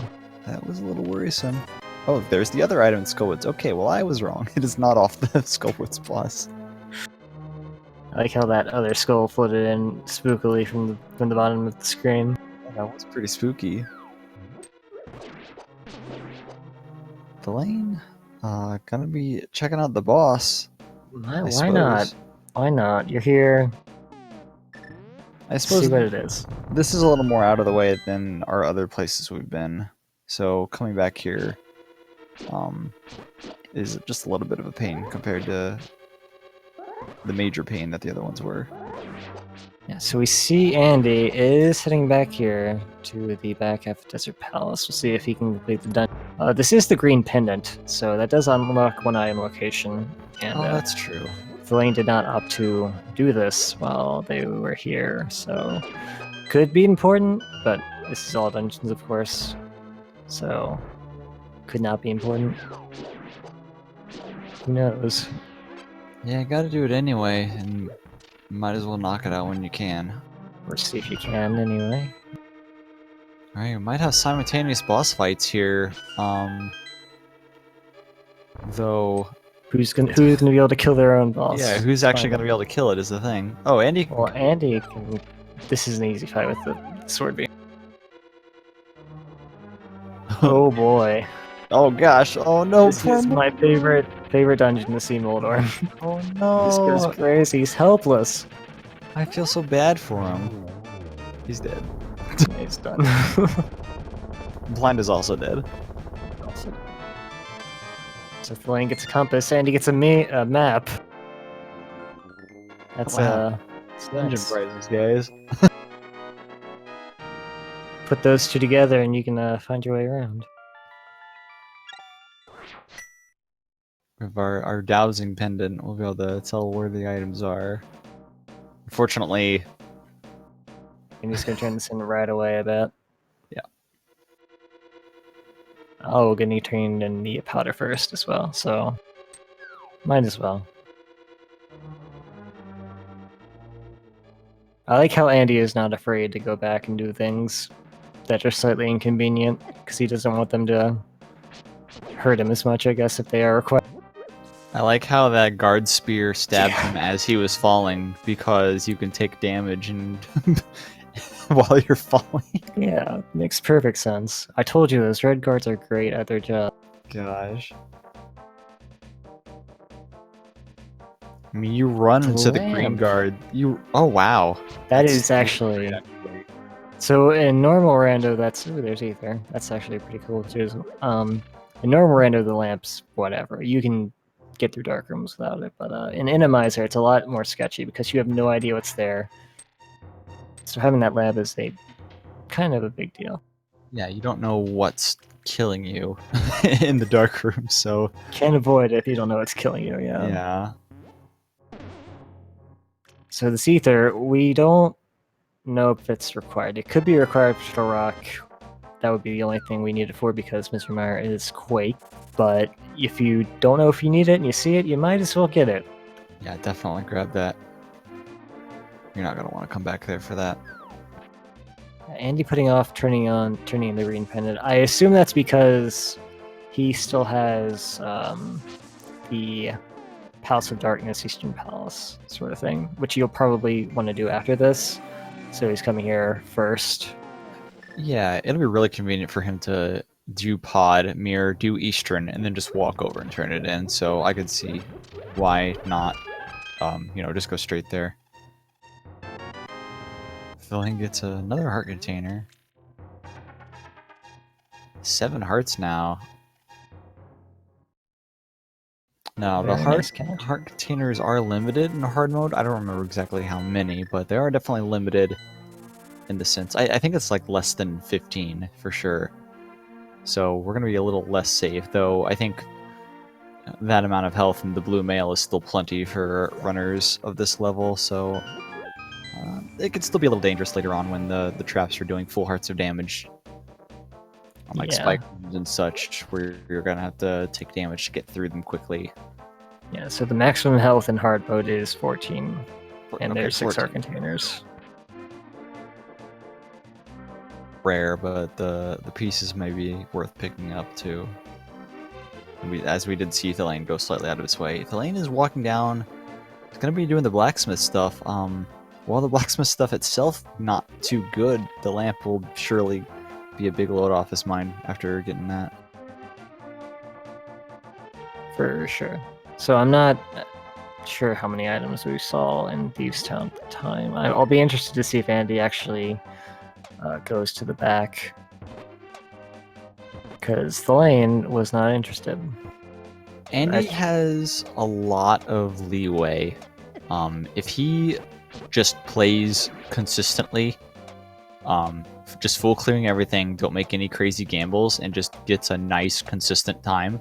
That was a little worrisome. Oh, there's the other item in Skullwoods. Okay, well, I was wrong. It is not off the Skullwoods boss. I like how that other skull floated in spookily from the bottom of the screen. Yeah, that was pretty spooky. Thalane, gonna be checking out the boss. Why not? Why not? You're here. I suppose See what it is. This is a little more out of the way than our other places we've been. So coming back here is just a little bit of a pain compared to the major pain that the other ones were. Yeah, so we see Andy is heading back here to the back half of Desert Palace. We'll see if he can complete the dungeon. This is the green pendant, so that does unlock 1 item location. And, that's true. Thalane did not opt to do this while they were here, so could be important, but this is all dungeons, of course, so could not be important. Who knows? Yeah, gotta do it anyway, and might as well knock it out when you can. Or see if you can, anyway. Alright, we might have simultaneous boss fights here, though... Who's gonna be able to kill their own boss? Yeah, who's actually gonna be able to kill it is the thing. Oh, Andy. Well, Andy can... This is an easy fight with the sword beam. Oh boy. Oh gosh. Oh no. This is my favorite dungeon to see Moldor. Oh This goes no. crazy. He's helpless. I feel so bad for him. He's dead. Yeah, he's done. Blind is also dead. So Thalane gets a compass and he gets a map. That's Wow. it's Dungeon nice. prizes, guys. Put those two together and you can find your way around. With our dowsing pendant, we'll be able to tell where the items are. Unfortunately, And he's gonna turn this in right away, I bet. yeah. Oh, gonna turn in the powder first as well, so might as well. I like how Andy is not afraid to go back and do things that are slightly inconvenient, because he doesn't want them to hurt him as much, I guess, if they are required. I like how that guard spear stabbed him as he was falling, because you can take damage and while you're falling. Yeah, makes perfect sense. I told you, those red guards are great at their job. Gosh. I mean, you run into the green Lamp. guard. Oh wow. That That's is actually... So in normal rando, that's... Ooh, there's Ether. That's actually pretty cool too. In normal rando, the lamps, whatever. You can get through dark rooms without it, but in Inamizer, it's a lot more sketchy because you have no idea what's there. So having that lab is kind of a big deal. Yeah, you don't know what's killing you in the dark room, so... Can't avoid it if you don't know what's killing you, yeah. Yeah. So this Ether, we don't know if it's required. It could be required for Rock. That would be the only thing we need it for because Mr. Meyer is Quake. But if you don't know if you need it and you see it, you might as well get it. Yeah, definitely grab that. You're not gonna want to come back there for that. Andy putting off turning in the green pendant. I assume that's because he still has the Palace of Darkness, Eastern Palace sort of thing, which you'll probably want to do after this. So he's coming here first. Yeah, it'll be really convenient for him to do Pod, Mirror, do Eastern, and then just walk over and turn it in. So I could see why not, just go straight there. Filling gets another heart container. 7 hearts now. Now, the heart containers are limited in hard mode. I don't remember exactly how many, but they are definitely limited in the sense. I think it's like less than 15 for sure. So we're going to be a little less safe, though I think that amount of health in the blue mail is still plenty for runners of this level, so it could still be a little dangerous later on when the traps are doing full hearts of damage. On like spike and such, where you're going to have to take damage to get through them quickly. Yeah, so the maximum health in hard mode is 14, and there's 6 heart containers. Rare, but the pieces may be worth picking up too. As we did see Thalane go slightly out of his way. Thalane is walking down. He's going to be doing the blacksmith stuff. While the blacksmith stuff itself not too good, the lamp will surely be a big load off his mind after getting that. For sure. So I'm not sure how many items we saw in Thieves Town at the time. I'll be interested to see if Andy actually goes to the back, because Thalane was not interested. Andy has a lot of leeway. If he just plays consistently, just full clearing everything, don't make any crazy gambles, and just gets a nice consistent time,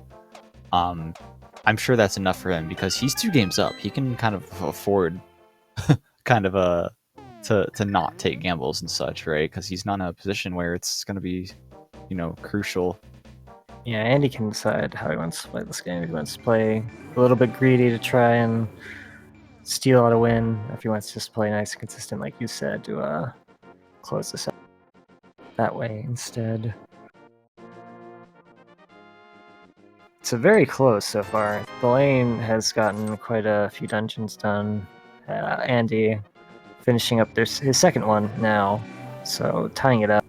I'm sure that's enough for him, because he's 2 games up. He can kind of afford to not take gambles and such, right? Because he's not in a position where it's going to be, crucial. Yeah, Andy can decide how he wants to play this game. If he wants to play a little bit greedy to try and steal out a win, if he wants to just play nice and consistent, like you said, to close this out that way instead. It's very close so far. Thalane has gotten quite a few dungeons done. Andy finishing up his second one now, so tying it up.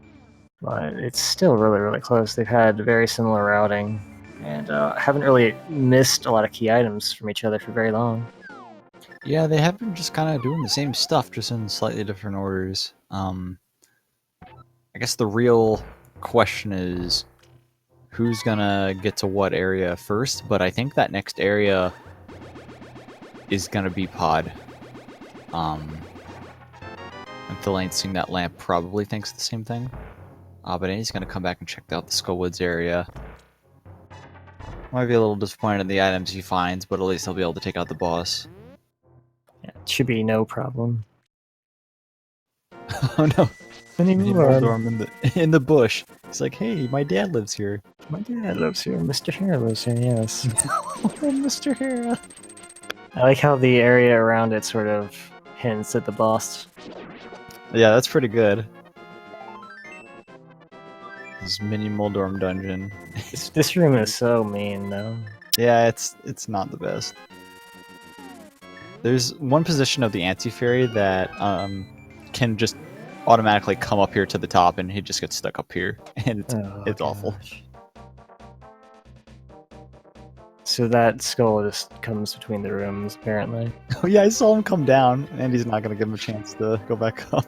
but it's still really, really close. They've had very similar routing, and haven't really missed a lot of key items from each other for very long. Yeah, they have been just kind of doing the same stuff, just in slightly different orders. I guess the real question is who's gonna get to what area first, but I think that next area is gonna be Pod. And Thalane seeing that lamp probably thinks the same thing. But he's gonna come back and check out the Skullwoods area. Might be a little disappointed in the items he finds, but at least he'll be able to take out the boss. Yeah, it should be no problem. Oh no! Anymore. In the bush. He's like, hey, my dad lives here. My dad lives here. Mr. Hera lives here, yes. Mr. Hera. I like how the area around it sort of hints at the boss. Yeah, that's pretty good. This mini Moldorm dungeon. This room is so mean, though. Yeah, it's not the best. There's one position of the anti-fairy that can just automatically come up here to the top, and he just gets stuck up here, and it's awful. So that skull just comes between the rooms, apparently. Oh yeah, I saw him come down, and he's not gonna give him a chance to go back up.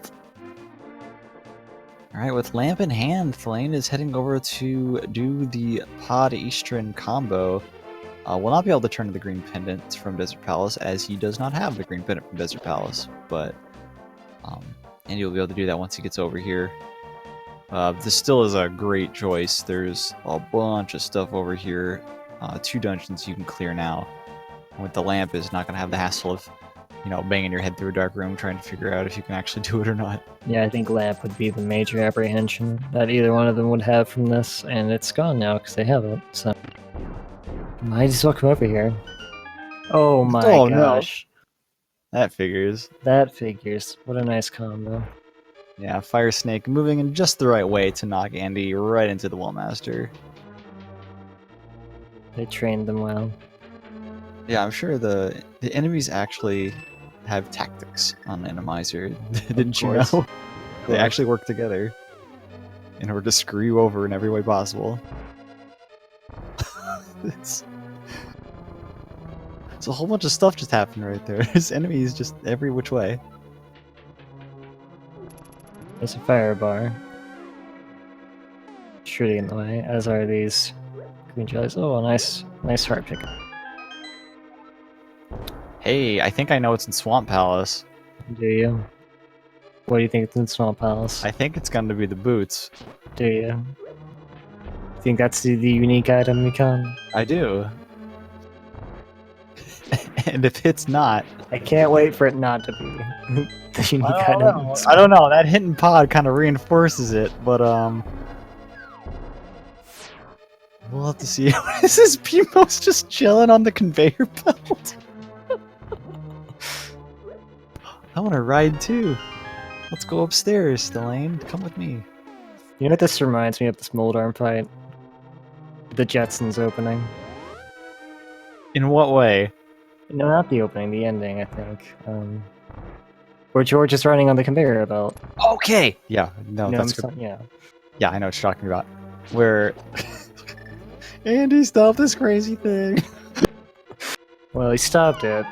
Alright, with lamp in hand, Thalane is heading over to do the Pod Eastern combo. Will not be able to turn to the green pendant from Desert Palace, as he does not have the green pendant from Desert Palace, but and you'll be able to do that once he gets over here. This still is a great choice. There's a bunch of stuff over here. 2 dungeons you can clear now. And with the lamp, is not going to have the hassle of, banging your head through a dark room trying to figure out if you can actually do it or not. Yeah, I think lamp would be the major apprehension that either one of them would have from this, and it's gone now because they have it. So might as well come over here. Oh my gosh. No. That figures. That figures. What a nice combo. Yeah, Fire Snake moving in just the right way to knock Andy right into the Wallmaster. They trained them well. Yeah, I'm sure the enemies actually have tactics on Randomizer. Didn't you know? They actually work together in order to screw you over in every way possible. It's a whole bunch of stuff just happened right there. There's enemies just every which way. There's a fire bar. Shooting in the way, as are these green jellies. Oh, a nice heart pick. Hey, I think I know what's in Swamp Palace. Do you? What do you think is in Swamp Palace? I think it's going to be the boots. Do you? Think that's the unique item we can? I do. And if it's not... I can't wait for it not to be the unique item. I don't know, that hidden pod kind of reinforces it, but we'll have to see. What is this? Pimo's just chilling on the conveyor belt? I want to ride too. Let's go upstairs, Thalane. Come with me. You know what this reminds me of, this Moldarm fight? The Jetsons opening. In what way? No, not the opening, the ending, I think. Where George is running on the conveyor belt. Okay! Yeah, no, that's good. Yeah. Yeah, I know what you're talking about. Where... Andy, stop this crazy thing! Well, he stopped it,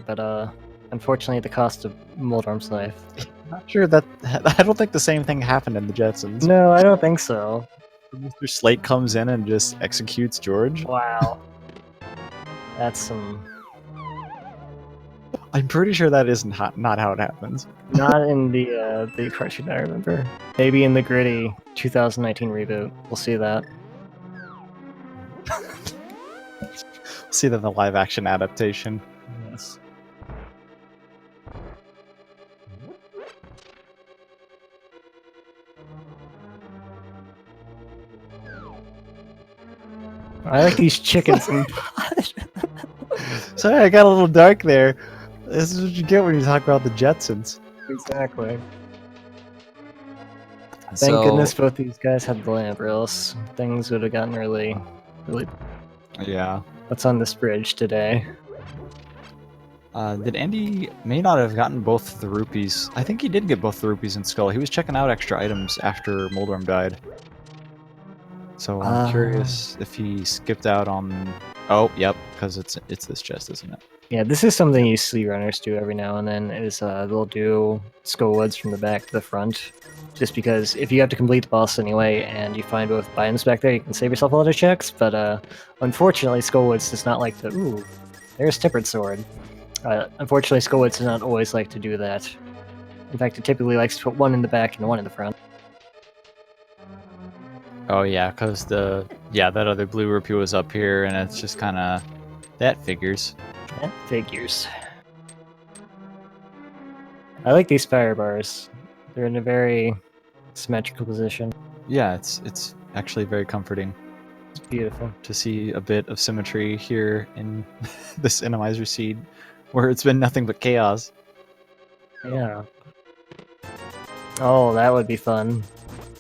but unfortunately at the cost of Moldarm's life. Not sure that... I don't think the same thing happened in the Jetsons. No, I don't think so. Mr. Slate comes in and just executes George. Wow. That's some... I'm pretty sure that isn't not how it happens. Not in the cartoon I remember. Maybe in the gritty 2019 reboot. We'll see that. See that in the live action adaptation. Yes. I like these chickens in pod. Sorry, I got a little dark there. This is what you get when you talk about the Jetsons. Exactly. Thank goodness both these guys had the lamp, or else things would have gotten really... Yeah. What's on this bridge today? Did Andy may not have gotten both the rupees? I think he did get both the rupees in Skull. He was checking out extra items after Moldorm died. So I'm curious if he skipped out on... Oh, yep, because it's this chest, isn't it? Yeah, this is something you see runners do every now and then, is they'll do Skull Woods from the back to the front. Just because if you have to complete the boss anyway, and you find both items back there, you can save yourself a lot of checks, but unfortunately Skull Woods does not like the... Ooh, there's Tempered Sword. Unfortunately, Skull Woods does not always like to do that. In fact, it typically likes to put one in the back and one in the front. Oh yeah, because that other blue rupee was up here, and it's just kind of... That figures. That figures. I like these fire bars. They're in a very symmetrical position. Yeah, it's actually very comforting. It's beautiful. To see a bit of symmetry here in this Randomizer seed, where it's been nothing but chaos. Yeah. Oh, that would be fun.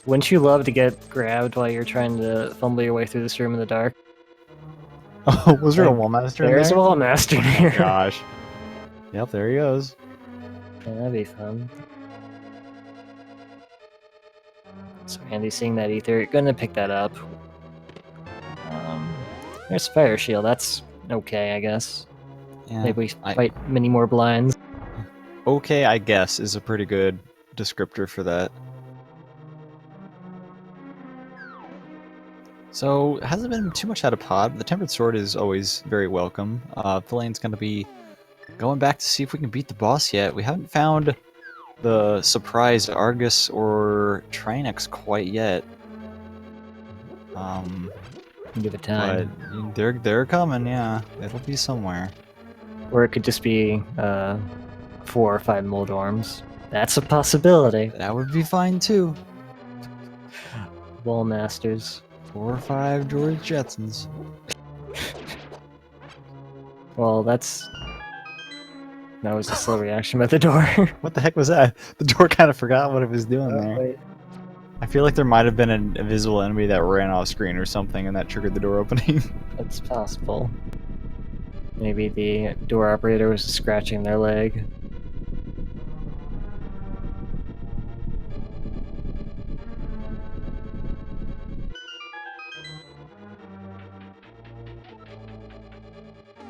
Wouldn't you love to get grabbed while you're trying to fumble your way through this room in the dark? Oh, was there a wall master in there? There's a wall master here. Oh, gosh. Yep, there he goes. Yeah, that'd be fun. So Andy's seeing that ether. Gonna pick that up. There's Fire Shield. That's okay, I guess. Yeah, Maybe we fight many more blinds. Okay, I guess, is a pretty good descriptor for that. So, it hasn't been too much out of pod. The Tempered Sword is always very welcome. Thalane's going to be going back to see if we can beat the boss yet. We haven't found the surprise Argus or Trinex quite yet. Give it time. But they're coming, yeah. It'll be somewhere. Or it could just be 4 or 5 Moldorms. That's a possibility. That would be fine too. Wall Masters. 4 or 5 George Jetsons. Well, that was a slow reaction by the door. What the heck was that? The door kind of forgot what it was doing there. Wait. I feel like there might have been an invisible enemy that ran off screen or something, and that triggered the door opening. That's possible. Maybe the door operator was scratching their leg.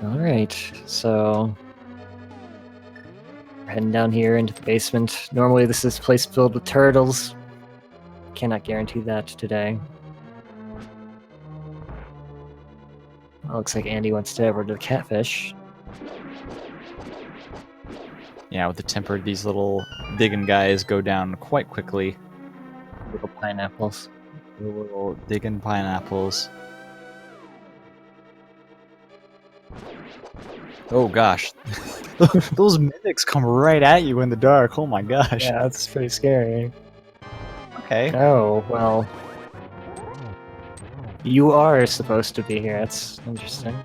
Alright, so we're heading down here into the basement. Normally this is a place filled with turtles. Cannot guarantee that today. Well, looks like Andy wants to head over to the catfish. Yeah, with the tempered, these little digging guys go down quite quickly. Little pineapples. Little digging pineapples. Oh gosh. Those mimics come right at you in the dark. Oh my gosh. Yeah, that's pretty scary. Okay. Oh, well. You are supposed to be here. That's interesting.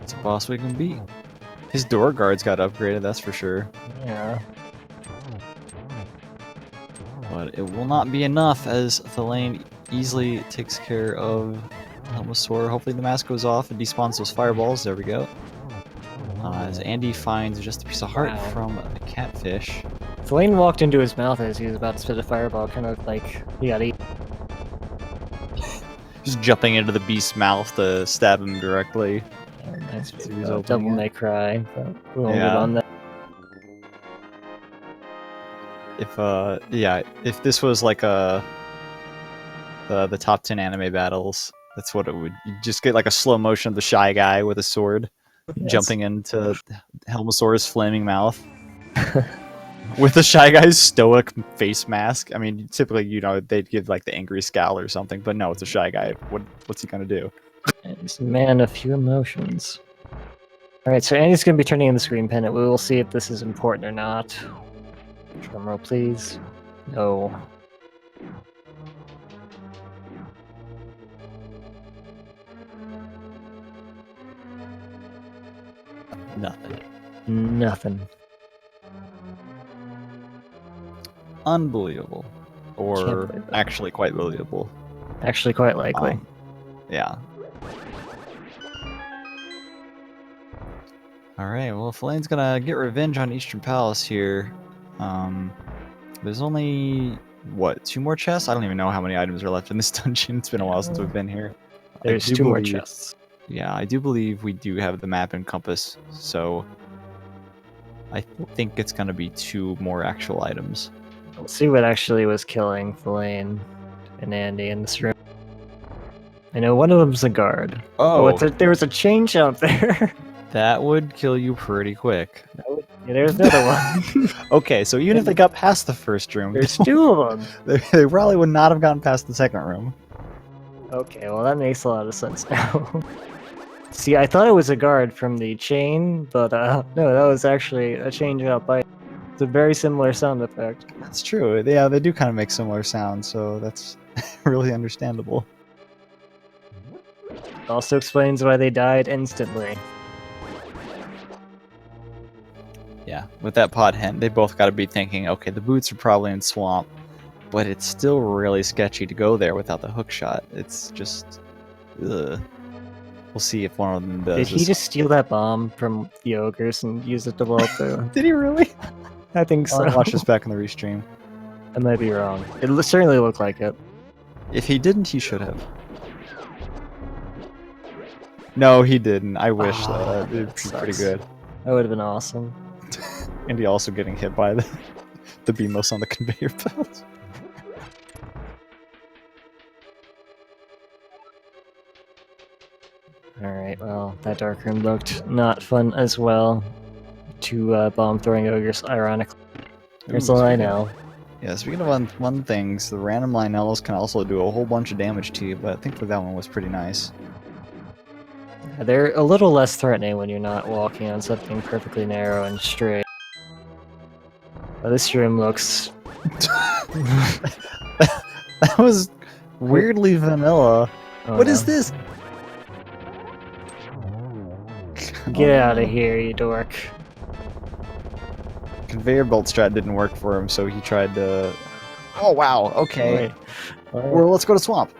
It's a boss we can beat. His door guards got upgraded, that's for sure. Yeah. But it will not be enough as Thalane easily takes care of Helmosaur. Hopefully the mask goes off and despawns those fireballs. There we go. As Andy finds just a piece of heart from a catfish. Thalane walked into his mouth as he was about to spit a fireball, kind of like he got eaten. Just jumping into the beast's mouth to stab him directly. Nice. Devil Devil May Cry, but we won't get on that. If this was like the top 10 anime battles, that's what it would. You just get like a slow motion of the shy guy with a sword jumping into Helmosaur's flaming mouth. With the Shy Guy's stoic face mask. I mean, typically, they'd give like the angry scowl or something, but no, it's a Shy Guy. What's he gonna do? He's a man of few emotions. Alright, so Andy's gonna be turning in the screen pennant. We will see if this is important or not. Drumroll, please. No. Nothing. Nothing. Unbelievable. Or actually quite believable. Actually quite likely. Yeah. All right. Well, Flane's gonna get revenge on Eastern Palace here. There's only what 2 more chests? I don't even know how many items are left in this dungeon. It's been a while since we've been here. There's 2 more chests. Yeah, I do believe we do have the map and compass, so I think it's gonna be 2 more actual items. We'll see what actually was killing Thalane and Andy in this room. I know one of them's a guard. Oh, There was a change out there. that would kill you pretty quick. Yeah, there's another one. Okay, so even if they got past the first room, There's 2 of them. they probably would not have gotten past the second room. Okay, well that makes a lot of sense now. See, I thought it was a guard from the chain, but no, that was actually a change out by. It's a very similar sound effect. That's true. Yeah, they do kind of make similar sounds, so that's really understandable. Also explains why they died instantly. Yeah, with that pod hen, they both got to be thinking, okay, the boots are probably in swamp, but it's still really sketchy to go there without the hook shot. It's just, ugh. We'll see if one of them does. Did he just steal that bomb from the ogres and use it to blow up the... Did he really? I think so. I'll watch this back in the restream. I might be wrong. It certainly looked like it. If he didn't, he should have. No, he didn't. I wish that. It'd be pretty good. That would have been awesome. And he also getting hit by the beamos on the conveyor belt. Alright, well, that dark room looked not fun as well. 2 bomb-throwing ogres, ironically. There's a Lionel. Yeah, speaking of fun things, the random Lionels can also do a whole bunch of damage to you, but I think that one was pretty nice. They're a little less threatening when you're not walking on something perfectly narrow and straight. Well, this room looks... That was weirdly vanilla. Oh, What no. is this? Get out of here, you dork. Conveyor belt strat didn't work for him, so he tried to... Oh, wow, okay. Wait. Well, let's go to swamp.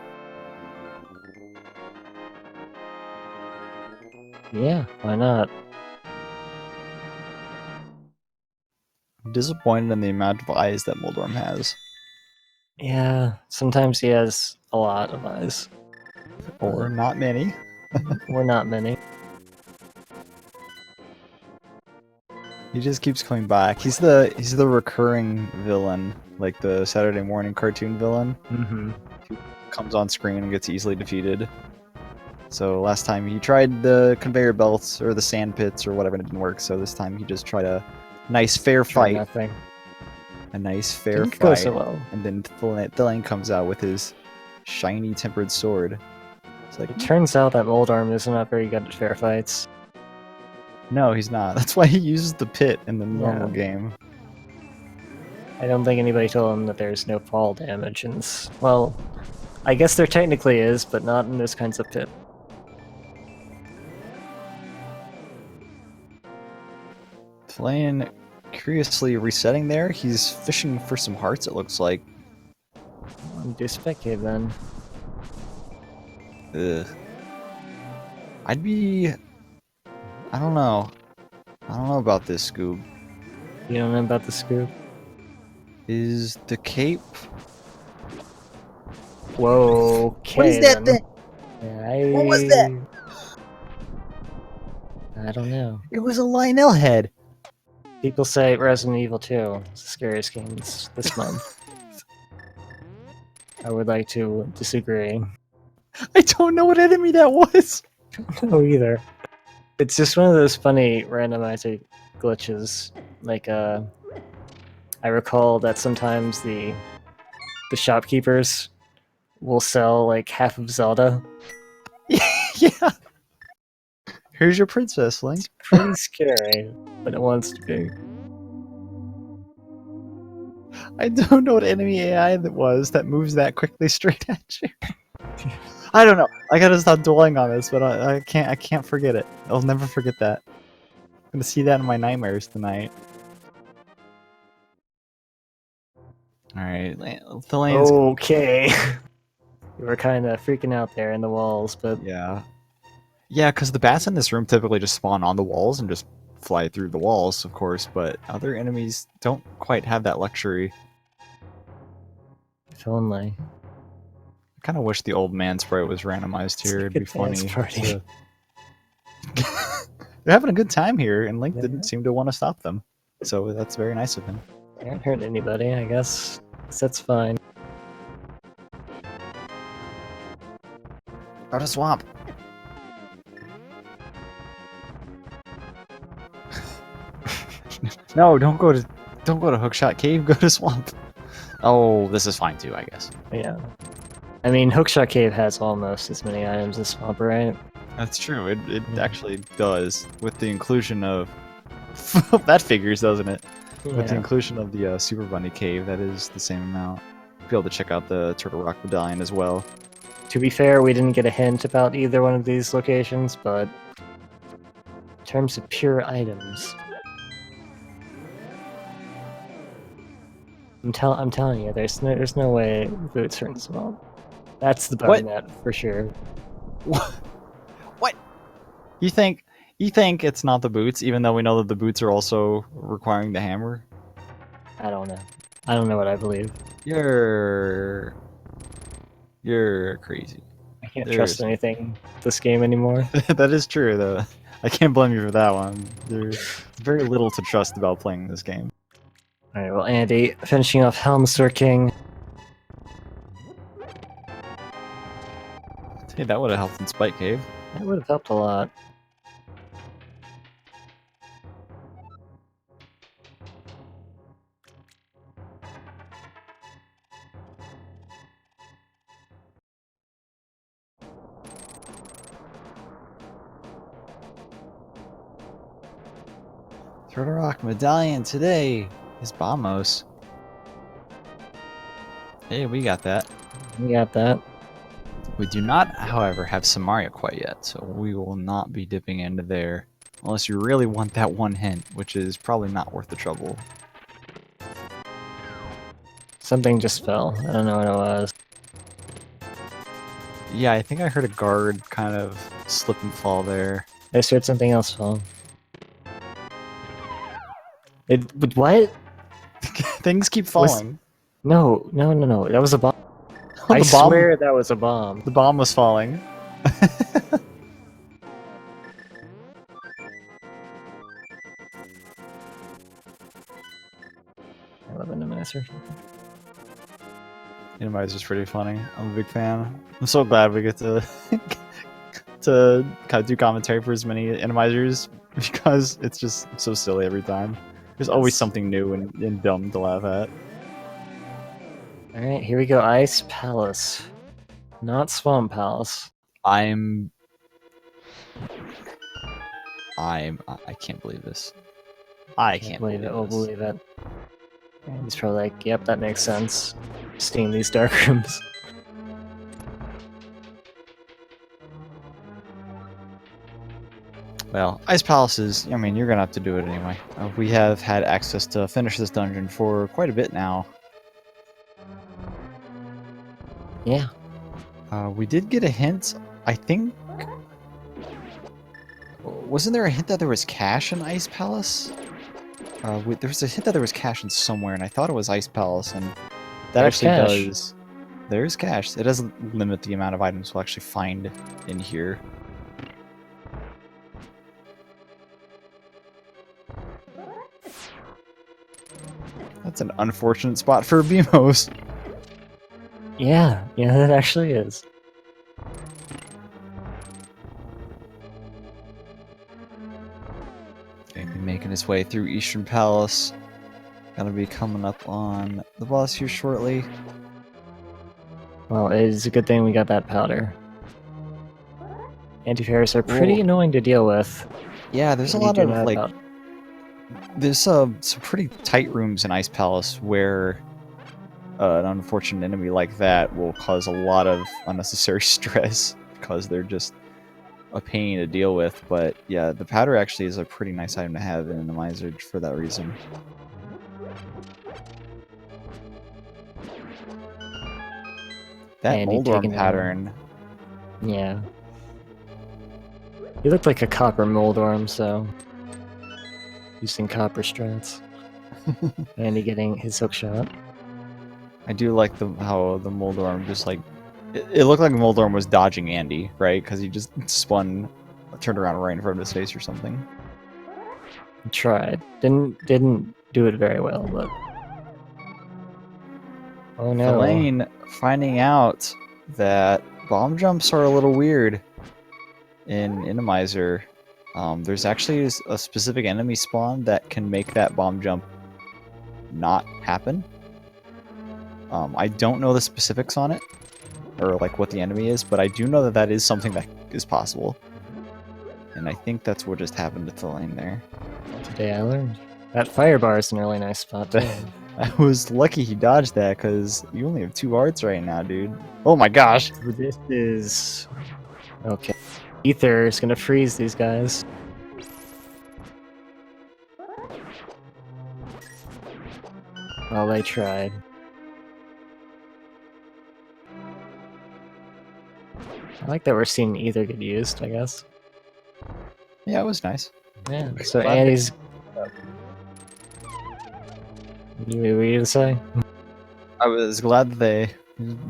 Yeah, why not? I'm disappointed in the amount of eyes that Moldorm has. Yeah, sometimes he has a lot of eyes. Or not many. We're not many. He just keeps coming back. He's the recurring villain, like the Saturday morning cartoon villain. Mm-hmm. Comes on screen and gets easily defeated. So last time he tried the conveyor belts or the sand pits or whatever and it didn't work. So this time he just tried a nice fair fight. Nothing. A nice fair Didn't go fight. so well. And then Thilane comes out with his shiny tempered sword. It's like, It turns out that Moldorm is not very good at fair fights. no, he's not. That's why he uses the pit in the normal Yeah. game. I don't think anybody told him that there's no fall damage in this. Well, I guess there technically is, but not in this kinds of pit. Thilane curiously resetting there. He's fishing for some hearts, it looks like. Do spec cave then. Ugh. I'd be... I don't know. I don't know about this, Scoob. You don't know about the scoop? Is the cape... Whoa, okay. What is that then. thing? What was that? I don't know. It was a Lionel head. People say Resident Evil 2 is the scariest game this month. I would like to disagree. I don't know what enemy that was. No, either. It's just one of those funny randomizer glitches. Like, I recall that sometimes the shopkeepers will sell like half of Zelda. Yeah. Here's your princess, Link. Pretty scary, but it wants to be. I don't know what enemy AI that was that moves that quickly straight at you. I don't know. I gotta stop dwelling on this, but I can't forget it. I'll never forget that. I'm gonna see that in my nightmares tonight. Alright, Thilane's... Okay. You were kind of freaking out there in the walls, but Yeah. Yeah, because the bats in this room typically just spawn on the walls and just fly through the walls, of course, but other enemies don't quite have that luxury. If only. I kind of wish the old man sprite was randomized here. It'd It's like be a dance funny. party. They're having a good time here, and Link Yeah. didn't seem to want to stop them. So that's very nice of him. They haven't hurt anybody, I guess. So that's fine. Go to swamp. No, don't go to Hookshot Cave. Go to swamp. Oh, this is fine too, I guess. Yeah. I mean, Hookshot Cave has almost as many items as Swamp, right? That's true. It actually does, with the inclusion of that figures, doesn't it? With the Yeah. inclusion of the Super Bunny Cave, that is the same amount. Be able to check out the Turtle Rock Medallion as well. To be fair, we didn't get a hint about either one of these locations, but in terms of pure items, I'm telling you, there's no way boots are in Swamp. That's the What? bonnet for sure. What? You think it's not the boots, even though we know that the boots are also requiring the hammer? I don't know. I don't know what I believe. You're crazy. I can't There's- trust anything this game anymore. That is true, though. I can't blame you for that one. There's very little to trust about playing this game. Alright, well, Andy, finishing off Helmstor King. Hey, that would have helped in Spike Cave. That would have helped a lot. Turtle Rock Medallion today is Bamos. Hey, we got that. We got that. We do not, however, have Samaria quite yet, so we will not be dipping into there unless you really want that one hint, which is probably not worth the trouble. Something just fell. I don't know what it was. Yeah, I think I heard a guard kind of slip and fall there. I just heard something else fall. But what? Things keep falling. No. That was a bomb. The I bomb- swear that was a bomb. The bomb was falling. I love Randomizer. Randomizer's pretty funny. I'm a big fan. I'm so glad we get to to kind of do commentary for as many Randomizers because it's just so silly every time. There's always something new and dumb to laugh at. Alright, here we go. Ice Palace. Not Swamp Palace. I can't believe this. I can't believe it. this. We'll believe it. And he's probably like, yep, that makes sense. Seeing these dark rooms. Well, Ice Palaces, I mean, you're gonna have to do it anyway. We have had access to finish this dungeon for quite a bit now. Yeah. We did get a hint, I think. Wasn't there a hint that there was cash in Ice Palace? There was a hint that there was cash in somewhere, and I thought it was Ice Palace, and that There's actually cash. does. There's cash. It doesn't limit the amount of items we'll actually find in here. That's an unfortunate spot for Beamos. Yeah, that actually is. Gonna be making his way through Eastern Palace. Gonna be coming up on the boss here shortly. Well, it is a good thing we got that powder. Antivirus are pretty Whoa. annoying to deal with. Yeah, there's a You lot do of not like, have- there's some pretty tight rooms in Ice Palace where an unfortunate enemy like that will cause a lot of unnecessary stress because they're just a pain to deal with. But yeah, the powder actually is a pretty nice item to have in the Miser for that reason. That Andy Moldorm taking down- pattern. Yeah. He looked like a copper Moldorm, so... using copper strats. Andy getting his hook shot. I do like how the Moldorm just like it looked like Moldorm was dodging Andy, right? Because he just spun, turned around right in front of his face or something. Tried. Didn't do it very well, but oh no. Thalane finding out that bomb jumps are a little weird in Randomizer. There's actually a specific enemy spawn that can make that bomb jump not happen. I don't know the specifics on it, or like what the enemy is, but I do know that that is something that is possible. And I think that's what just happened to Thalane there. Today I learned. That fire bar is an really nice spot too. I was lucky he dodged that, because you only have 2 hearts right now, dude. Oh my gosh! This is... Okay. Ether is gonna freeze these guys. Well, they tried. I like that we're seeing Ether get used, I guess. Yeah, it was nice. Yeah, so Andy's... You were you to say? I was glad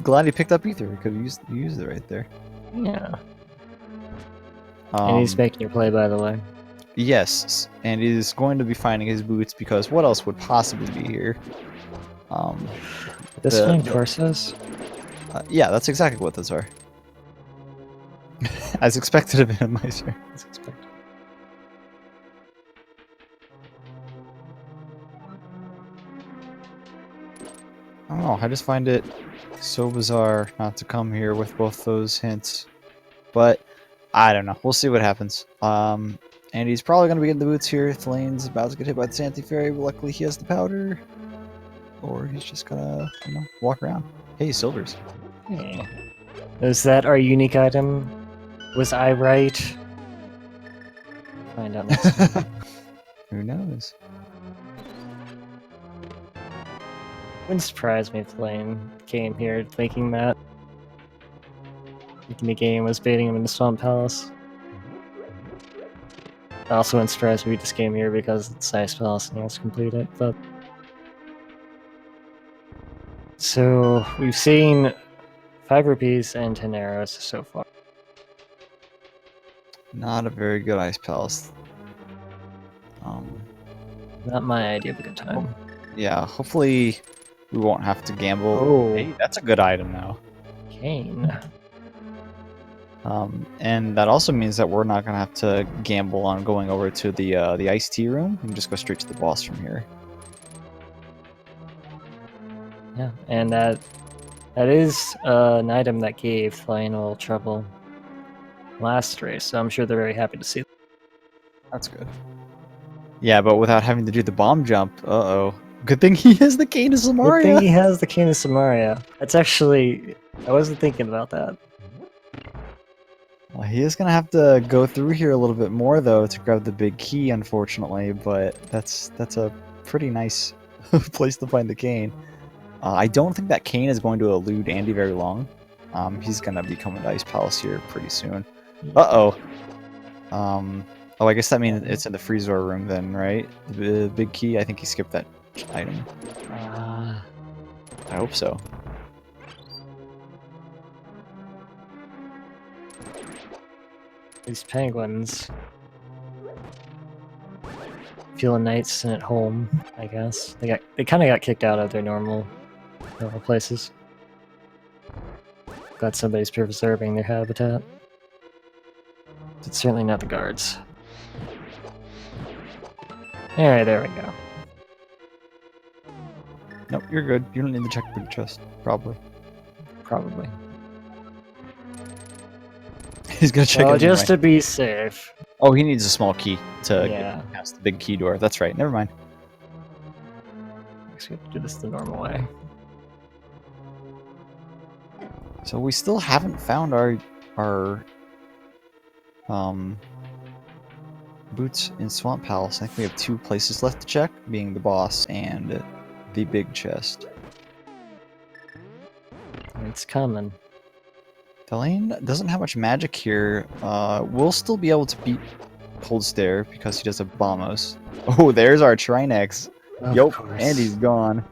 glad he picked up Ether. He could have used it right there. Yeah. And he's making your play, by the way. Yes, and he's going to be finding his boots, because what else would possibly be here? This one Corsos? Yeah, that's exactly what those are. As expected of him, I swear. As expected. I don't know, I just find it so bizarre not to come here with both those hints. But, I don't know, we'll see what happens. And he's probably going to be getting the boots here. Thalane's about to get hit by the Santy Fairy, but luckily he has the powder. Or he's just gonna, walk around. Hey, silvers. Hey. Is that our unique item? Was I right? Find out next time. Who knows? Wouldn't surprise me if Lane came here thinking that. Thinking the game was baiting him into Swamp Palace. It also wouldn't surprise me if he just came here because it's Ice Palace and he wants to complete it, but... So, we've seen 5 rupees and 10 arrows so far. Not a very good Ice Palace. Not my idea of a good time. Yeah, hopefully we won't have to gamble. Oh. Hey, that's a good item now. Kane. And that also means that we're not gonna have to gamble on going over to the iced tea room. We can just go straight to the boss from here. Yeah, and that is an item that gave Lionel trouble last race, so I'm sure they're very happy to see that. That's good. Yeah, but without having to do the bomb jump, uh-oh. Good thing he has the Cane of Samaria! Good thing he has the Cane of Samaria. That's actually... I wasn't thinking about that. Well, he is going to have to go through here a little bit more, though, to grab the big key, unfortunately, but that's a pretty nice place to find the cane. I don't think that cane is going to elude Andy very long. He's going to be coming to Ice Palace here pretty soon. Uh-oh. Oh, I guess that means it's in the freezer room then, right? The big key, I think he skipped that item. I hope so. These penguins feeling nice and at home, I guess. They kind of got kicked out of their normal places. Glad somebody's preserving their habitat. It's certainly not the guards. Alright, there we go. Nope, you're good. You don't need to check the big chest, probably. Probably. He's gonna check it just anyway. to be safe. Oh, he needs a small key to Yeah. get past the big key door. That's right. Never mind. I guess we have to do this the normal way. So we still haven't found our boots in Swamp Palace. I think we have 2 places left to check, being the boss and the big chest. It's coming. Thalane doesn't have much magic here. We'll still be able to beat cold stare because he does have Bombos. Oh, there's our Trinex. Of Yup, course. and he's gone.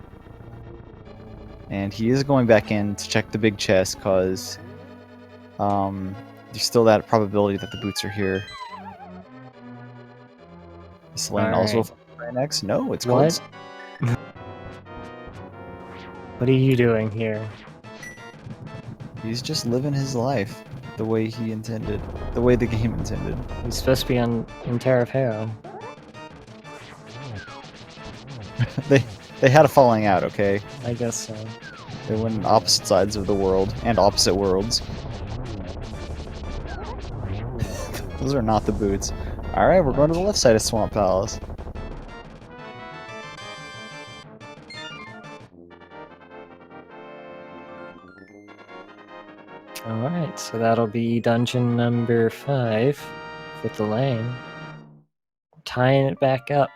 And he is going back in to check the big chest because there's still that probability that the boots are here. Is Lane also Trinex? No, it's cold. What? What are you doing here? He's just living his life the way he intended, the way the game intended. He's supposed to be in Terra of Hera. They had a falling out, okay? I guess so. They went on opposite sides of the world and opposite worlds. Those are not the boots. Alright, we're going to the left side of Swamp Palace. Alright, so that'll be dungeon number 5 with the lane. Tying it back up.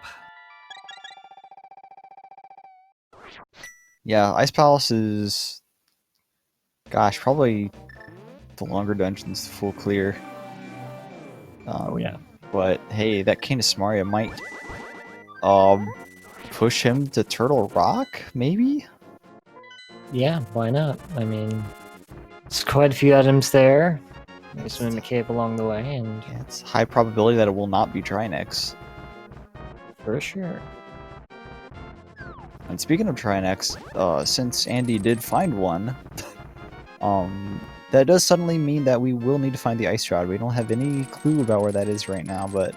Yeah, Ice Palace is... Gosh, probably the longer dungeons to full clear. Oh yeah. But hey, that Canis Maria might push him to Turtle Rock, maybe? Yeah, why not? I mean, there's quite a few items there. There's Mimic Cave along the way, and Yeah, it's high probability that it will not be Trinex. for sure. And speaking of Trinex, since Andy did find one, that does suddenly mean that we will need to find the Ice Rod. We don't have any clue about where that is right now, but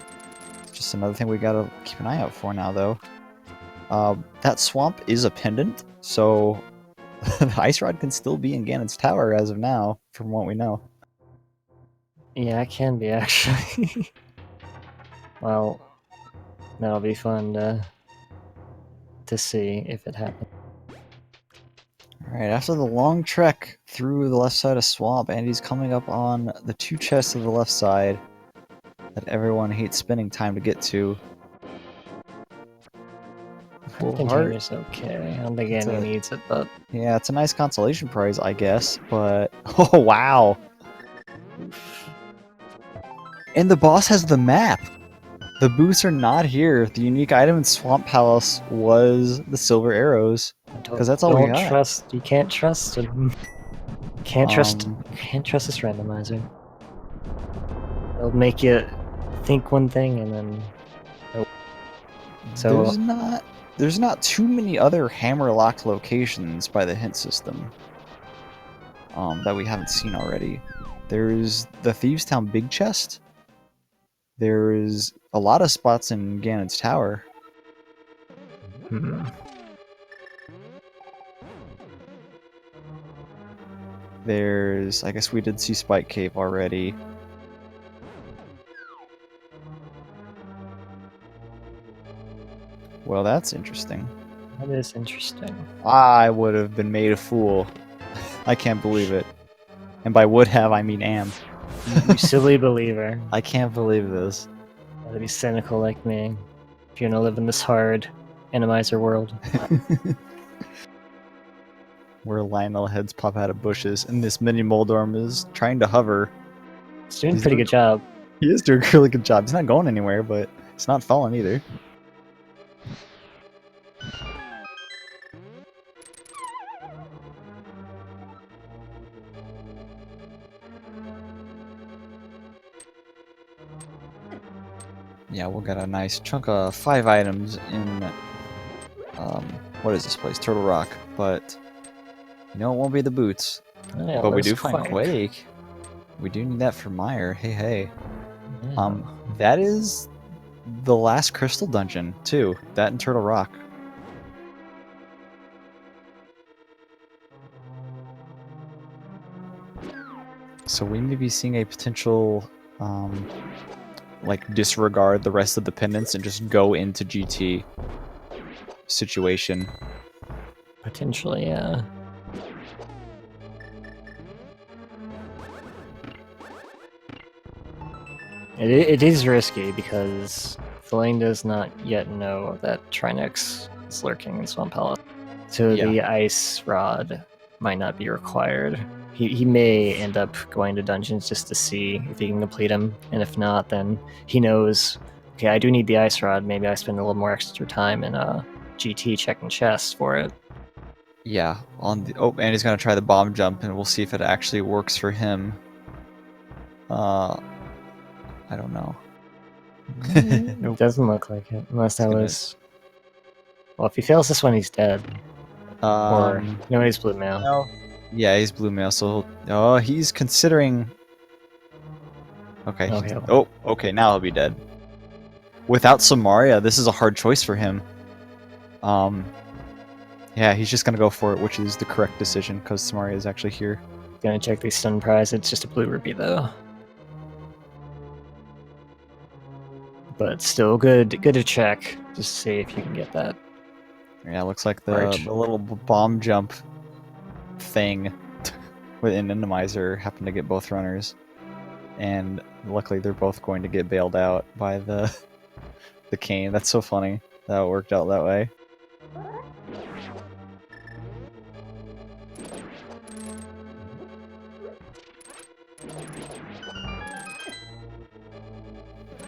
it's just another thing we gotta keep an eye out for now, though. That swamp is a pendant, so the Ice Rod can still be in Ganon's tower as of now, from what we know. Yeah, it can be actually. Well, that'll be fun to see if it happens. Alright, after the long trek through the left side of Swamp, Andy's coming up on the 2 chests of the left side that everyone hates spending time to get to. Full heart. Container's okay. I don't think Andy needs it, but Yeah, it's a nice consolation prize, I guess, but... Oh, wow! And the boss has the map! The boots are not here. The unique item in Swamp Palace was the silver arrows. Because that's all we got. You can't trust him. Can't trust this randomizer. It'll make you think one thing and then nope. So there's not too many other hammer-locked locations by the hint system that we haven't seen already. There's the Thieves Town big chest. There's a lot of spots in Ganon's tower. There's... I guess we did see Spike Cave already. Well, that's interesting. That is interesting. I would have been made a fool. I can't believe it. And by would have, I mean am. You silly believer. I can't believe this. Gotta be cynical like me. If you're gonna live in this hard Randomizer world. Where Lionel heads pop out of bushes, and this mini Moldorm is trying to hover. It's doing a pretty good job. He is doing a really good job. He's not going anywhere, but it's not falling either. Yeah, we'll get a nice chunk of 5 items in, what is this place? Turtle Rock. But, you know, it won't be the boots. Oh, yeah, but we do find Quake. We do need that for Meyer. Hey, hey. Yeah. That is the last crystal dungeon, too. That and Turtle Rock. So we may be seeing a potential, like, disregard the rest of the pendants and just go into GT situation. Potentially, yeah. It is risky because Thalane does not yet know that Trinex is lurking in Swamp Palace. So the ice rod might not be required. he may end up going to dungeons just to see if he can complete them, and if not, then he knows, okay, I do need the ice rod. Maybe I spend a little more extra time in GT checking chests for it. Yeah, on the and he's gonna try the bomb jump, and we'll see if it actually works for him. I don't know. It doesn't look like it, unless that was. Well, if he fails this one, he's dead. Or no, he's blue mail. No. Yeah, he's blue mail. So oh, he's considering. Okay. Okay. Oh, okay. Now he'll be dead. Without Samaria, this is a hard choice for him. Yeah, he's just gonna go for it, which is the correct decision because Samaria is actually here. Gonna check the stun prize. It's just a blue ruby though. But still good to check, just to see if you can get that. Yeah, looks like the little bomb jump thing within Randomizer happened to get both runners. And luckily they're both going to get bailed out by the cane. That's so funny that it worked out that way.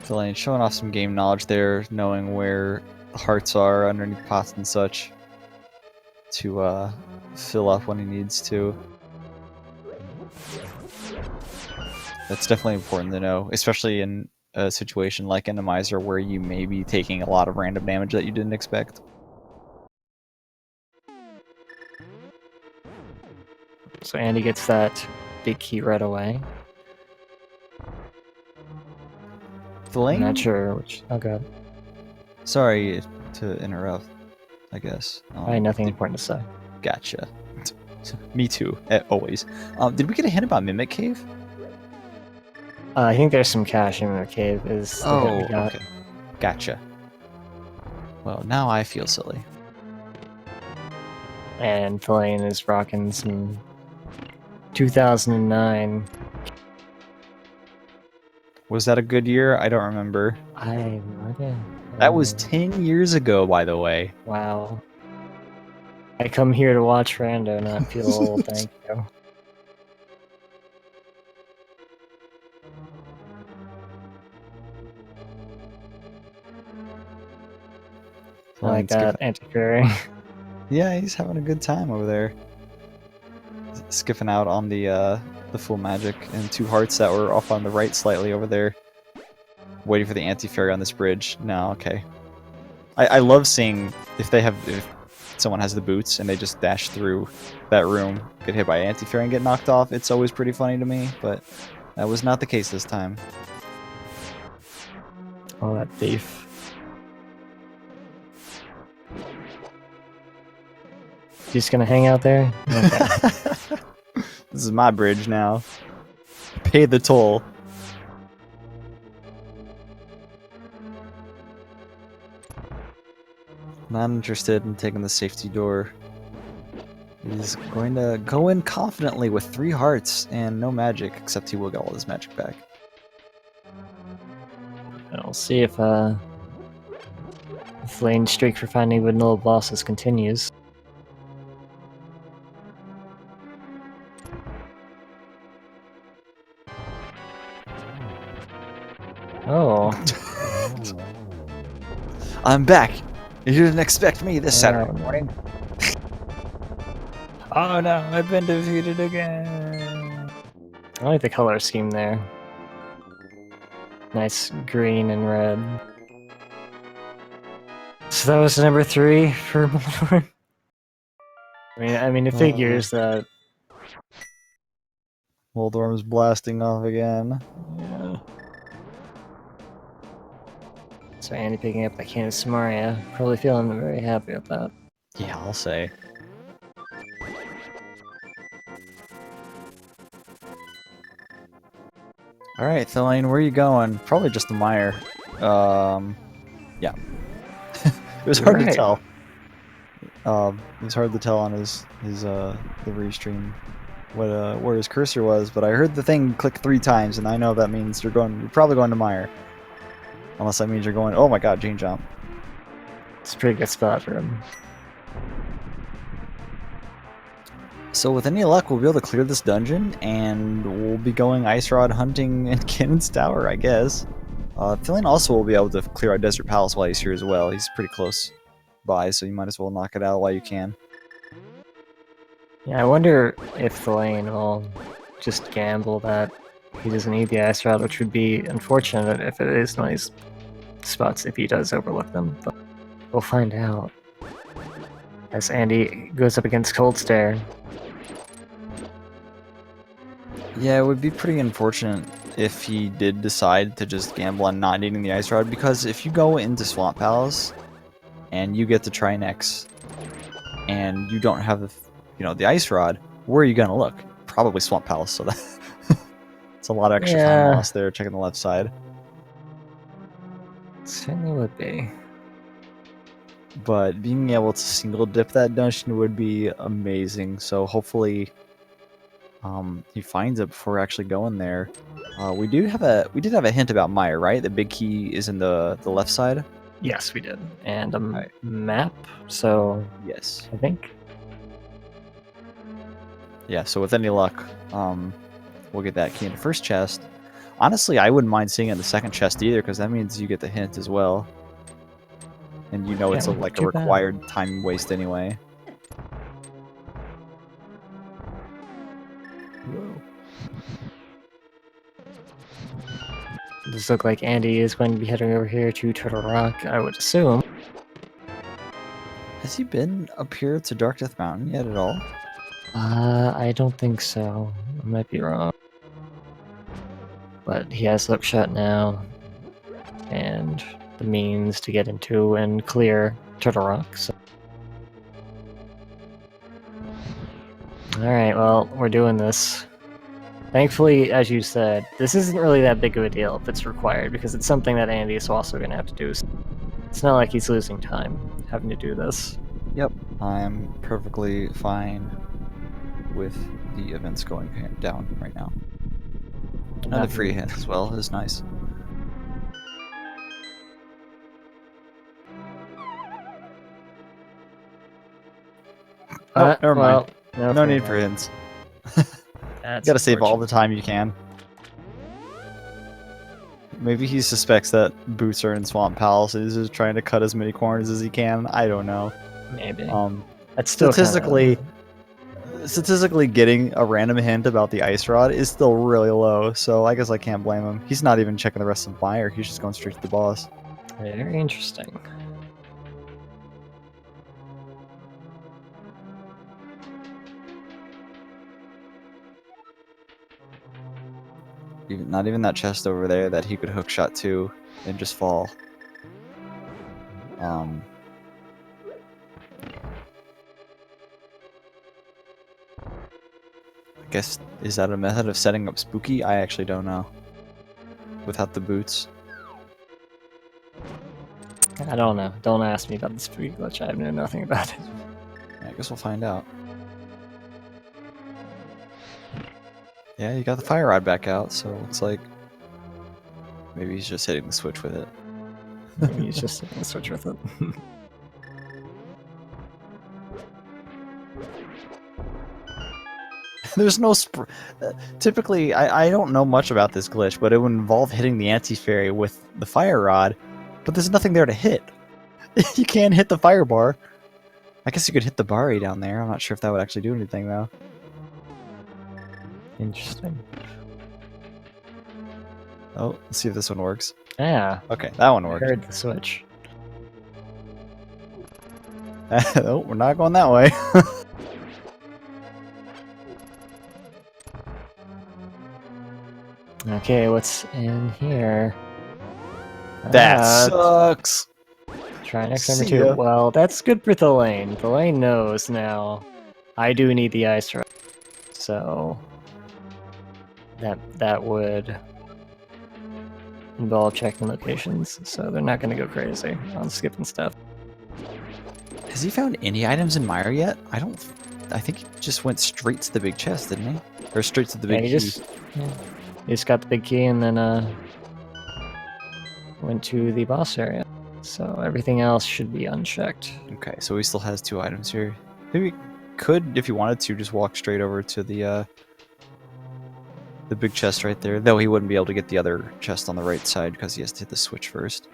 Thalane showing off some game knowledge there, knowing where the hearts are underneath pots and such to fill up when he needs to. That's definitely important to know, especially in a situation like Randomizer where you may be taking a lot of random damage that you didn't expect. So Andy gets that big key right away. Thalane? I'm not sure which. Oh god. Sorry to interrupt, I guess. I had nothing important to say. Gotcha. Me too, always. Did we get a hint about Mimic Cave? I think there's some cash in the cave. Is the hint we got. Okay. Gotcha. Well, now I feel silly. And Thalane is rocking some 2009. Was that a good year? I don't remember. I have no idea. That was 10 years ago, by the way. Wow. I come here to watch Rando, not feel old, thank you. I like that anti-fairy. Yeah, he's having a good time over there. Skipping out on the full magic and 2 hearts that were off on the right slightly over there. Waiting for the anti-fairy on this bridge. No, okay. I love seeing if someone has the boots and they just dash through that room, get hit by anti-fairy and get knocked off. It's always pretty funny to me, but that was not the case this time. Oh, that thief. Just gonna hang out there? Okay. This is my bridge now. Pay the toll. Not interested in taking the safety door. He's going to go in confidently with 3 hearts and no magic, except he will get all his magic back. We'll see if Lane's streak for finding vanilla bosses continues. Oh. I'm back! You didn't expect me this Saturday morning. Oh no, I've been defeated again. I like the color scheme there. Nice green and red. So that was number 3 for Moldorm. I mean, it figures that. Moldorm's blasting off again. Yeah. So Andy picking up that can of Samaria, probably feeling very happy with that. Yeah, I'll say. Alright, Thalane, where are you going? Probably just the mire. Yeah. It was hard to tell. It was hard to tell on his the restream where his cursor was, but I heard the thing click 3 times, and I know that means you're probably going to mire. Unless that means you're going, oh my god, Gene Jump. It's a pretty good spot for him. So with any luck, we'll be able to clear this dungeon, and we'll be going ice rod hunting in Ganon's Tower, I guess. Thalane also will be able to clear out Desert Palace while he's here as well. He's pretty close by, so you might as well knock it out while you can. Yeah, I wonder if Thalane will just gamble that he doesn't need the ice rod, which would be unfortunate if it is one of these spots if he does overlook them. But we'll find out as Andy goes up against Cold Stare. Yeah, it would be pretty unfortunate if he did decide to just gamble on not needing the ice rod, because if you go into Swamp Palace and you get to try next and you don't have the ice rod, where are you gonna look? Probably Swamp Palace, so that it's a lot of extra time lost there checking the left side. It certainly would be. But being able to single dip that dungeon would be amazing, so hopefully he finds it before actually going there. We did have a hint about Maya, right? The big key is in the left side. Yes, we did, and a map. So Yes. I think. Yeah. So with any luck, we'll get that key in the first chest. Honestly, I wouldn't mind seeing it in the second chest either, because that means you get the hint as well, and you know it's like a required time waste anyway. Whoa. Does look like Andy is going to be heading over here to Turtle Rock, I would assume. Has he been up here to Dark Death Mountain yet at all? I don't think so. I might be wrong. But he has Look Shut now, and the means to get into and clear Turtle Rock. So. Alright, well, we're doing this. Thankfully, as you said, this isn't really that big of a deal if it's required, because it's something that Andy is also going to have to do. So it's not like he's losing time having to do this. Yep, I'm perfectly fine with the events going down right now. Another free hint as well is nice. Oh, never mind. No need for hints. You gotta save all the time you can. Maybe he suspects that Boots are in Swamp Palace and he's just trying to cut as many corners as he can. I don't know. Maybe. That's still statistically getting a random hint about the ice rod is still really low, so I guess I can't blame him. He's not even checking the rest of the buyer, he's just going straight to the boss. Very interesting. Not even that chest over there that he could hookshot to and just fall. I guess, is that a method of setting up Spooky? I actually don't know. Without the boots. I don't know. Don't ask me about the Spooky glitch. I know nothing about it. I guess we'll find out. Yeah, you got the fire rod back out, so it looks like maybe he's just hitting the switch with it. Maybe he's just hitting the switch with it. There's no typically, I don't know much about this glitch, but it would involve hitting the anti-fairy with the fire rod, but there's nothing there to hit. You can't hit the fire bar. I guess you could hit the Bari down there. I'm not sure if that would actually do anything, though. Interesting. Oh, let's see if this one works. Yeah. Okay, that one worked. I heard the switch. Oh, we're not going that way. Okay, what's in here? That sucks. Try next number 2. Well, that's good for Thalane. Thalane knows now. I do need the ice rod. So that would involve checking locations. So they're not going to go crazy on skipping stuff. Has he found any items in Mire yet? I think he just went straight to the big chest, didn't he? Or straight to the big key. He just got the big key and then went to the boss area. So everything else should be unchecked. Okay, so he still has 2 items here. Maybe could, if you wanted to, just walk straight over to the big chest right there. Though he wouldn't be able to get the other chest on the right side because he has to hit the switch first.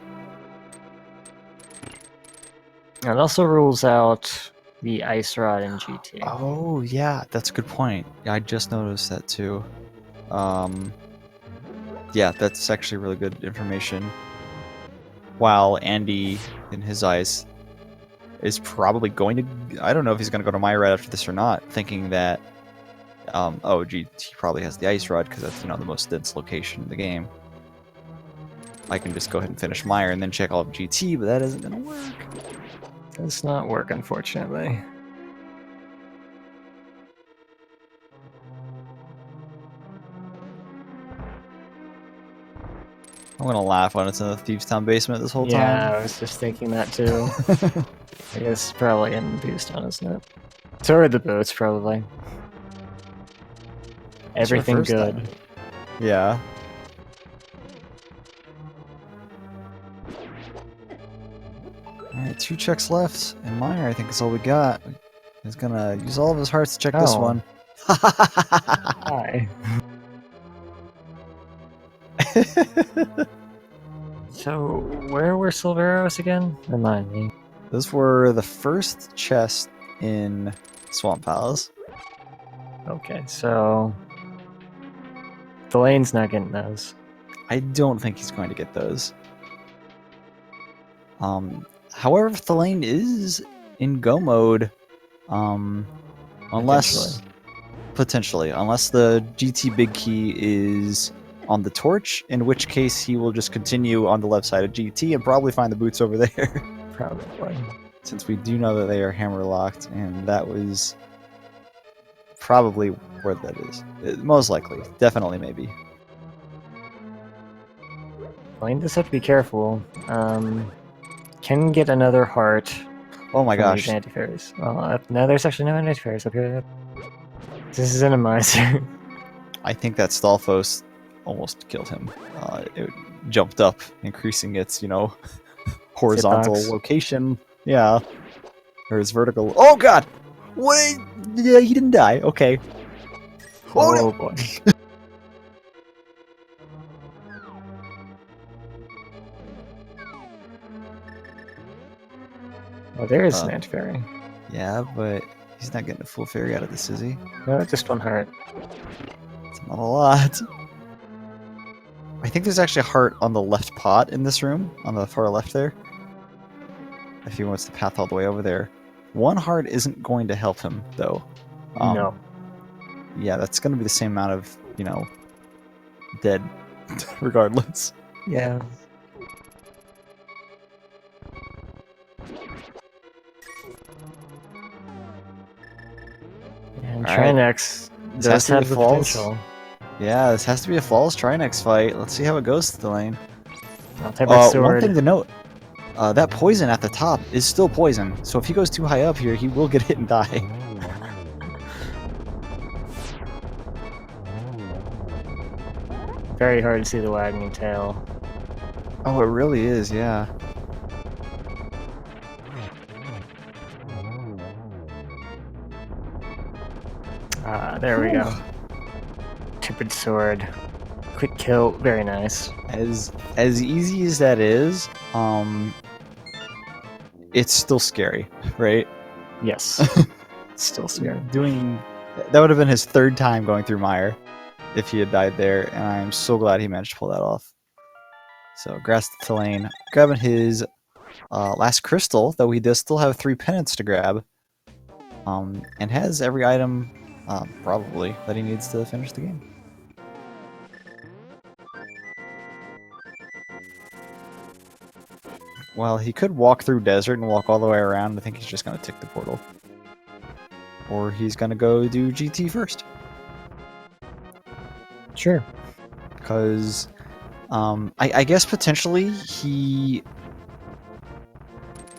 It also rules out the ice rod in GT. Oh yeah, that's a good point. Yeah, I just noticed that too. Yeah, that's actually really good information. While Andy, in his eyes, is probably going to... I don't know if he's going to go to Maya right after this or not, thinking that... oh, gee, he probably has the ice rod because that's, the most dense location in the game. I can just go ahead and finish Meyer and then check all of GT, but that isn't going to work. Does not work, unfortunately. I'm going to laugh when it's in the Thieves Town basement this whole time. Yeah, I was just thinking that too. I guess it's probably in Thieves Town, isn't it? So are the boats, probably. It's your Everything first good. time. Yeah. Alright, 2 checks left, and Meyer, I think, is all we got. He's gonna use all of his hearts to check this Oh. one. Hi. So, where were silver arrows again? Remind me. Those were the first chest in Swamp Palace. Okay, so... Thalane's not getting those. I don't think he's going to get those. However, Thalane is in go mode, unless potentially, unless the GT big key is on the torch, in which case he will just continue on the left side of GT and probably find the boots over there. Probably. Since we do know that they are hammer locked, and that was probably where that is. Most likely, definitely, maybe. Thalane does have to be careful. Can get another heart. Oh my gosh! Anti-fairies. Well, no, there's actually no anti-fairies up here. This is Randomizer. I think that Stalfos almost killed him. It jumped up, increasing its, horizontal location. Yeah. Or his vertical. Oh god! What? Yeah, he didn't die. Okay. Oh no. Boy. Oh, there is an anti-fairy. Yeah, but he's not getting a full fairy out of this, is he? No, just 1 heart. It's not a lot. I think there's actually a heart on the left pot in this room, on the far left there. If he wants to path all the way over there. 1 heart isn't going to help him, though. No. Yeah, that's going to be the same amount of, dead, regardless. Yeah. And Trinex does have the potential. Yeah, this has to be a Falls Trinex fight. Let's see how it goes to the lane. I'll take my sword. One thing to note, that poison at the top is still poison, so if he goes too high up here, he will get hit and die. Very hard to see the wagging tail. Oh, it really is, yeah. There we go. Stupid sword. Quick kill, very nice. As easy as that is, it's still scary, right? Yes. Still scary. That would have been his 3rd time going through Mire if he had died there, and I'm so glad he managed to pull that off. So, grass to Thalane, grabbing his last crystal, though he does still have 3 penance to grab, and has every item, probably, that he needs to finish the game. Well, he could walk through desert and walk all the way around. I think he's just going to tick the portal. Or he's going to go do GT first. Sure. Because, I guess potentially he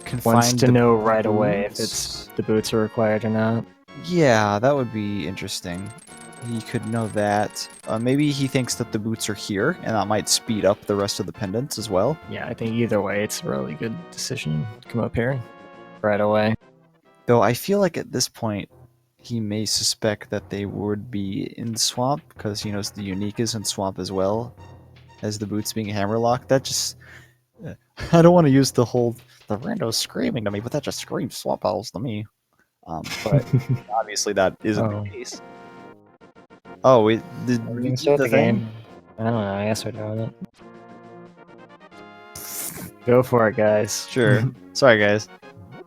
can wants to know right boots. away if it's the boots are required or not. Yeah, that would be interesting. He could know that. Maybe he thinks that the boots are here, and that might speed up the rest of the pendants as well. Yeah, I think either way, it's a really good decision to come up here right away. Though I feel like at this point, he may suspect that they would be in swamp because he knows the unique is in swamp as well as the boots being hammerlocked. That just I don't want to use the rando screaming to me, but that just screams swamp owls to me. But obviously that isn't Oh. the case. Oh, wait, did Are we you gonna do start the the thing? game? I don't know. I guess we're doing it. Go for it, guys. Sure. Sorry, guys.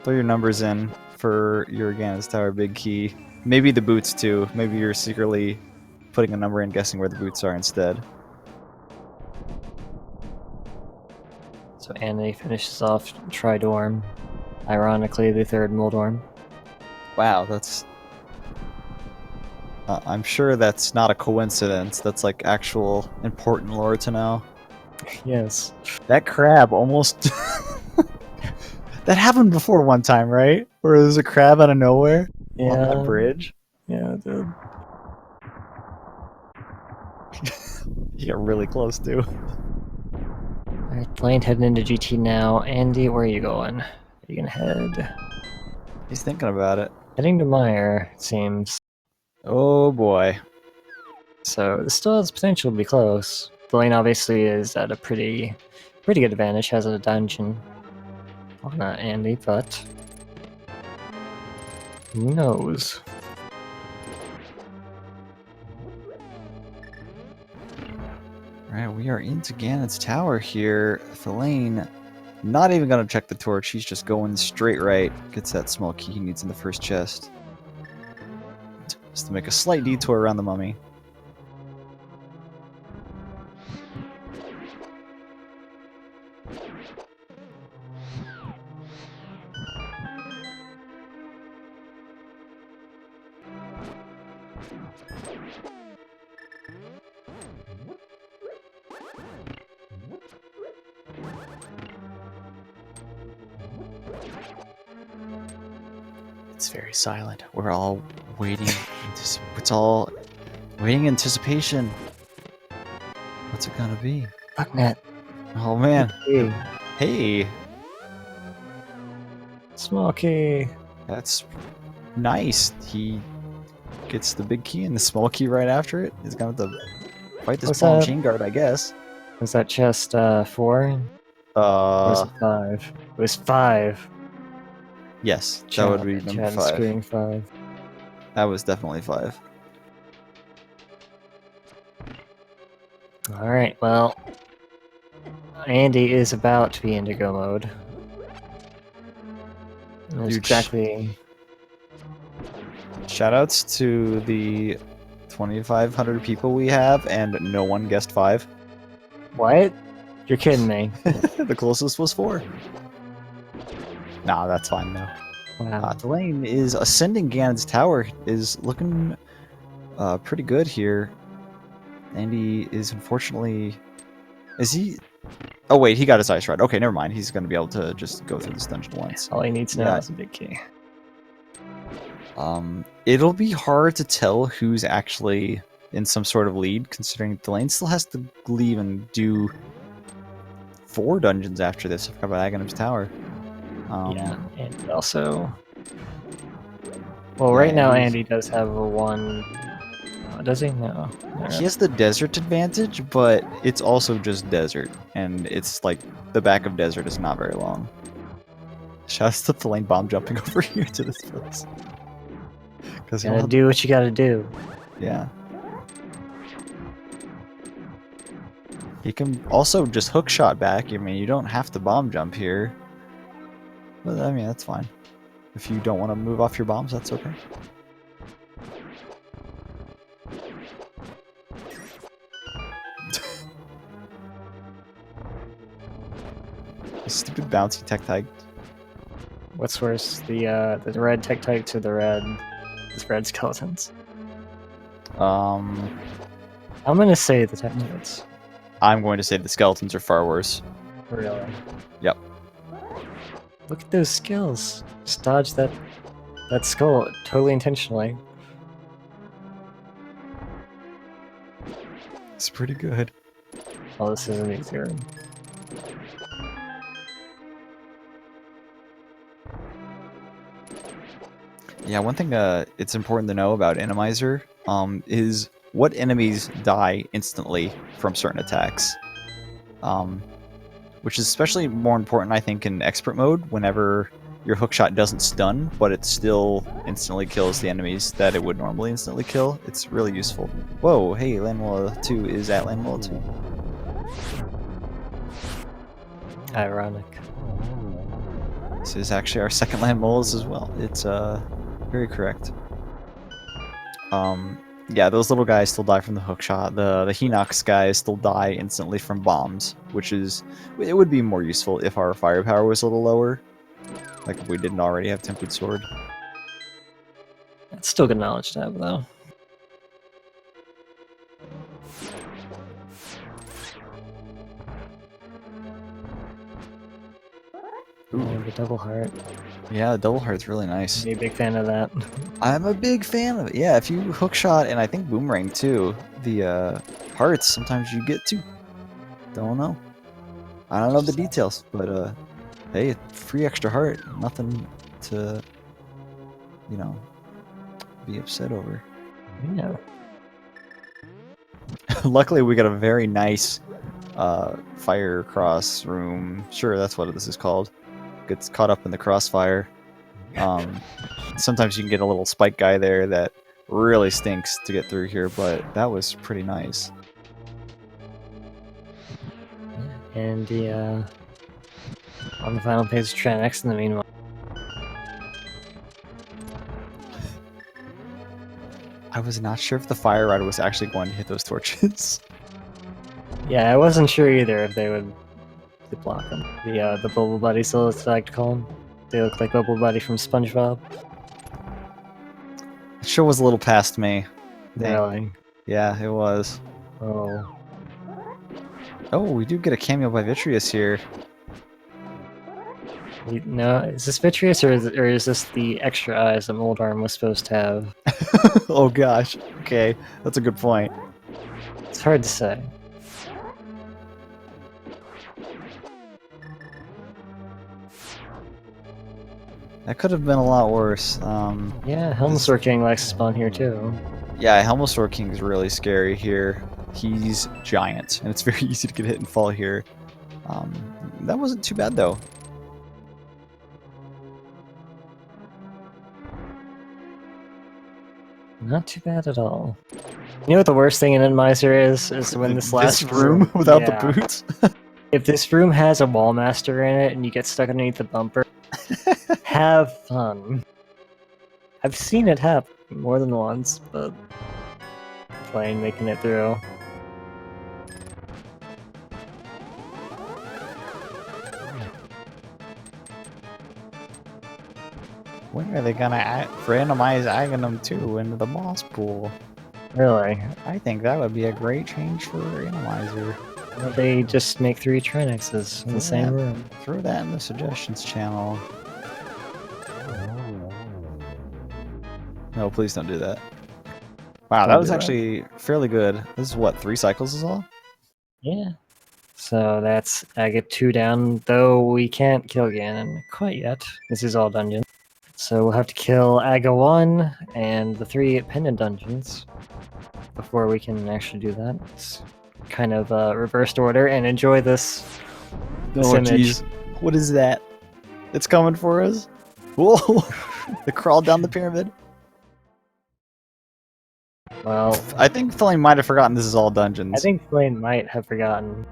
Throw your numbers in for your Ganon's Tower big key. Maybe the boots too. Maybe you're secretly putting a number in, guessing where the boots are instead. So Andy finishes off Tridorm. Ironically, the third Moldorm. Wow, that's. I'm sure that's not a coincidence. That's like actual important lore to know. Yes. That crab almost. That happened before one time, right? Where there's a crab out of nowhere on that bridge. Yeah, dude. You got really close too. Alright, Lane heading into GT now. Andy, where are you going? Are you gonna head? He's thinking about it. Heading to Meyer, it seems. Oh boy. So this still has potential to be close. The lane obviously is at a pretty good advantage, has a dungeon on Andy, but who knows? Alright, we are into Ganon's Tower here. Thalane, not even gonna check the torch, he's just going straight right. Gets that small key he needs in the first chest. Just to make a slight detour around the mummy. It's very silent. We're all waiting. It's all waiting anticipation. What's it gonna be? Bucknet. Oh man. Hey. Hey, Small key. that's nice. He gets the big key and the small key right after it. He's gonna have to fight this What's small that? machine guard, I guess. Was that chest 4? Or was it 5? It was 5. Yes, that would be number Chad 5. screwing 5. That was definitely 5. Alright, well, Andy is about to be Indigo mode. And there's Dude, exactly... Shoutouts to the 2,500 people we have, and no one guessed 5. What? You're kidding me. The closest was 4. Nah, that's fine though. Wow. Thalane is ascending Ganon's Tower, is looking pretty good here. Andy is unfortunately... Is he... Oh wait, he got his ice rod. Okay, never mind. He's going to be able to just go through this dungeon once. All he needs now Yeah. is a big key. It'll be hard to tell who's actually in some sort of lead, considering Thalaine still has to leave and do 4 dungeons after this. I forgot about Aghanim's Tower. Yeah, and also... Well, Yeah, right now Andy's- Andy does have a 1... Oh, does he? No. He has the desert advantage, but it's also just desert, and it's like the back of desert is not very long. Shouts to Thalaine bomb jumping over here to this place. Because Gotta do what you gotta do. yeah. He can also just hook shot back. I mean, you don't have to bomb jump here. But I mean, that's fine. If you don't want to move off your bombs, that's okay. Stupid bouncy tech-type. What's worse, the red tech-type to the red skeletons? I'm I'm gonna say the tech-types. going to say the skeletons are far worse. Really? Yep. Look at those skills. Just dodge that skull totally intentionally. It's pretty good. Oh, this isn't easier. Yeah, one thing it's important to know about Randomizer is what enemies die instantly from certain attacks. Which is especially more important, I think, in expert mode, whenever your hookshot doesn't stun, but it still instantly kills the enemies that it would normally instantly kill. It's really useful. Whoa, hey, Landmula 2 is at Landmula 2. Ironic. This is actually our second Landmulas as well. It's very correct. Yeah, those little guys still die from the hookshot. The Hinox guys still die instantly from bombs, which is... It would be more useful if our firepower was a little lower. Like if we didn't already have Tempered Sword. It's still good knowledge to have, though. Ooh, the double heart. Yeah, the double heart's really nice. Be a big fan of that. I'm a big fan of it. Yeah, if you hookshot, and I think boomerang too, the hearts, sometimes you get two. Don't know. I don't know the details, but hey, free extra heart. Nothing to, you know, be upset over. Yeah. Luckily, we got a very nice fire cross room. Sure, that's what this is called. Gets caught up in the crossfire. Sometimes you can get a little spike guy there that really stinks to get through here, but that was pretty nice. And the on the final page of Tranex in the meanwhile. I was not sure if the fire rider was actually going to hit those torches. Yeah, I wasn't sure either if they would block them. The Bubble Buddies, so I like to call them. They look like Bubble Buddy from SpongeBob. It sure was a little past me. Really? Yeah, it was. Oh. Oh, we do get a cameo by Vitreous here. No, is this Vitreous or is this the extra eyes that Moldarm was supposed to have? Oh gosh. Okay, that's a good point. It's hard to say. That could have been a lot worse. Yeah, Helmsor King likes to spawn here too. Yeah, Helmsor King is really scary here. He's giant, and it's very easy to get hit and fall here. That wasn't too bad though. Not too bad at all. You know what the worst thing in Randomizer is when this last room without yeah. the boots. If this room has a Wallmaster in it and you get stuck underneath the bumper, have fun. I've seen it happen more than once, but playing making it through. When are they gonna randomize Aghanim 2 into the boss pool? Really? I think that would be a great change for Randomizer. Well, they just make 3 Trinexes in the same room. Throw that in the suggestions channel. No, please don't do that. Wow, that was actually fairly good. This is what, 3 cycles is all? Yeah. So that's Agate 2 down, though we can't kill Ganon quite yet. This is all dungeon. So we'll have to kill Aga 1 and the 3 pendant dungeons before we can actually do that. It's kind of reversed order, and enjoy this image. Geez. What is that? It's coming for us? Whoa! The crawl down the pyramid? Well, I think Flame might have forgotten this is all dungeons. I think Flame might have forgotten.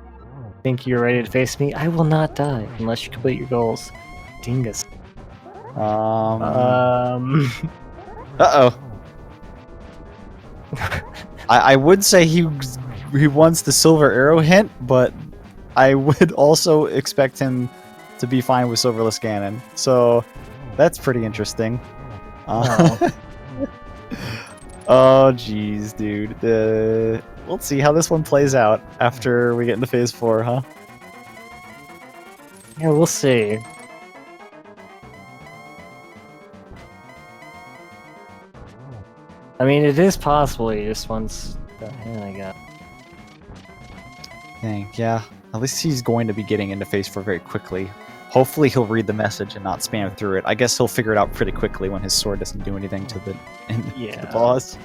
Think you're ready to face me? I will not die unless you complete your goals. Dingus. Uh-oh. I would say he wants the silver arrow hint, but I would also expect him to be fine with Silverless Ganon. So that's pretty interesting. Oh jeez, dude. Let's see how this one plays out after we get into phase 4, huh? Yeah, we'll see. I mean, it is possible he just wants the hand I got. Dang, yeah. At least he's going to be getting into phase 4 very quickly. Hopefully he'll read the message and not spam through it. I guess he'll figure it out pretty quickly when his sword doesn't do anything to the, to the boss.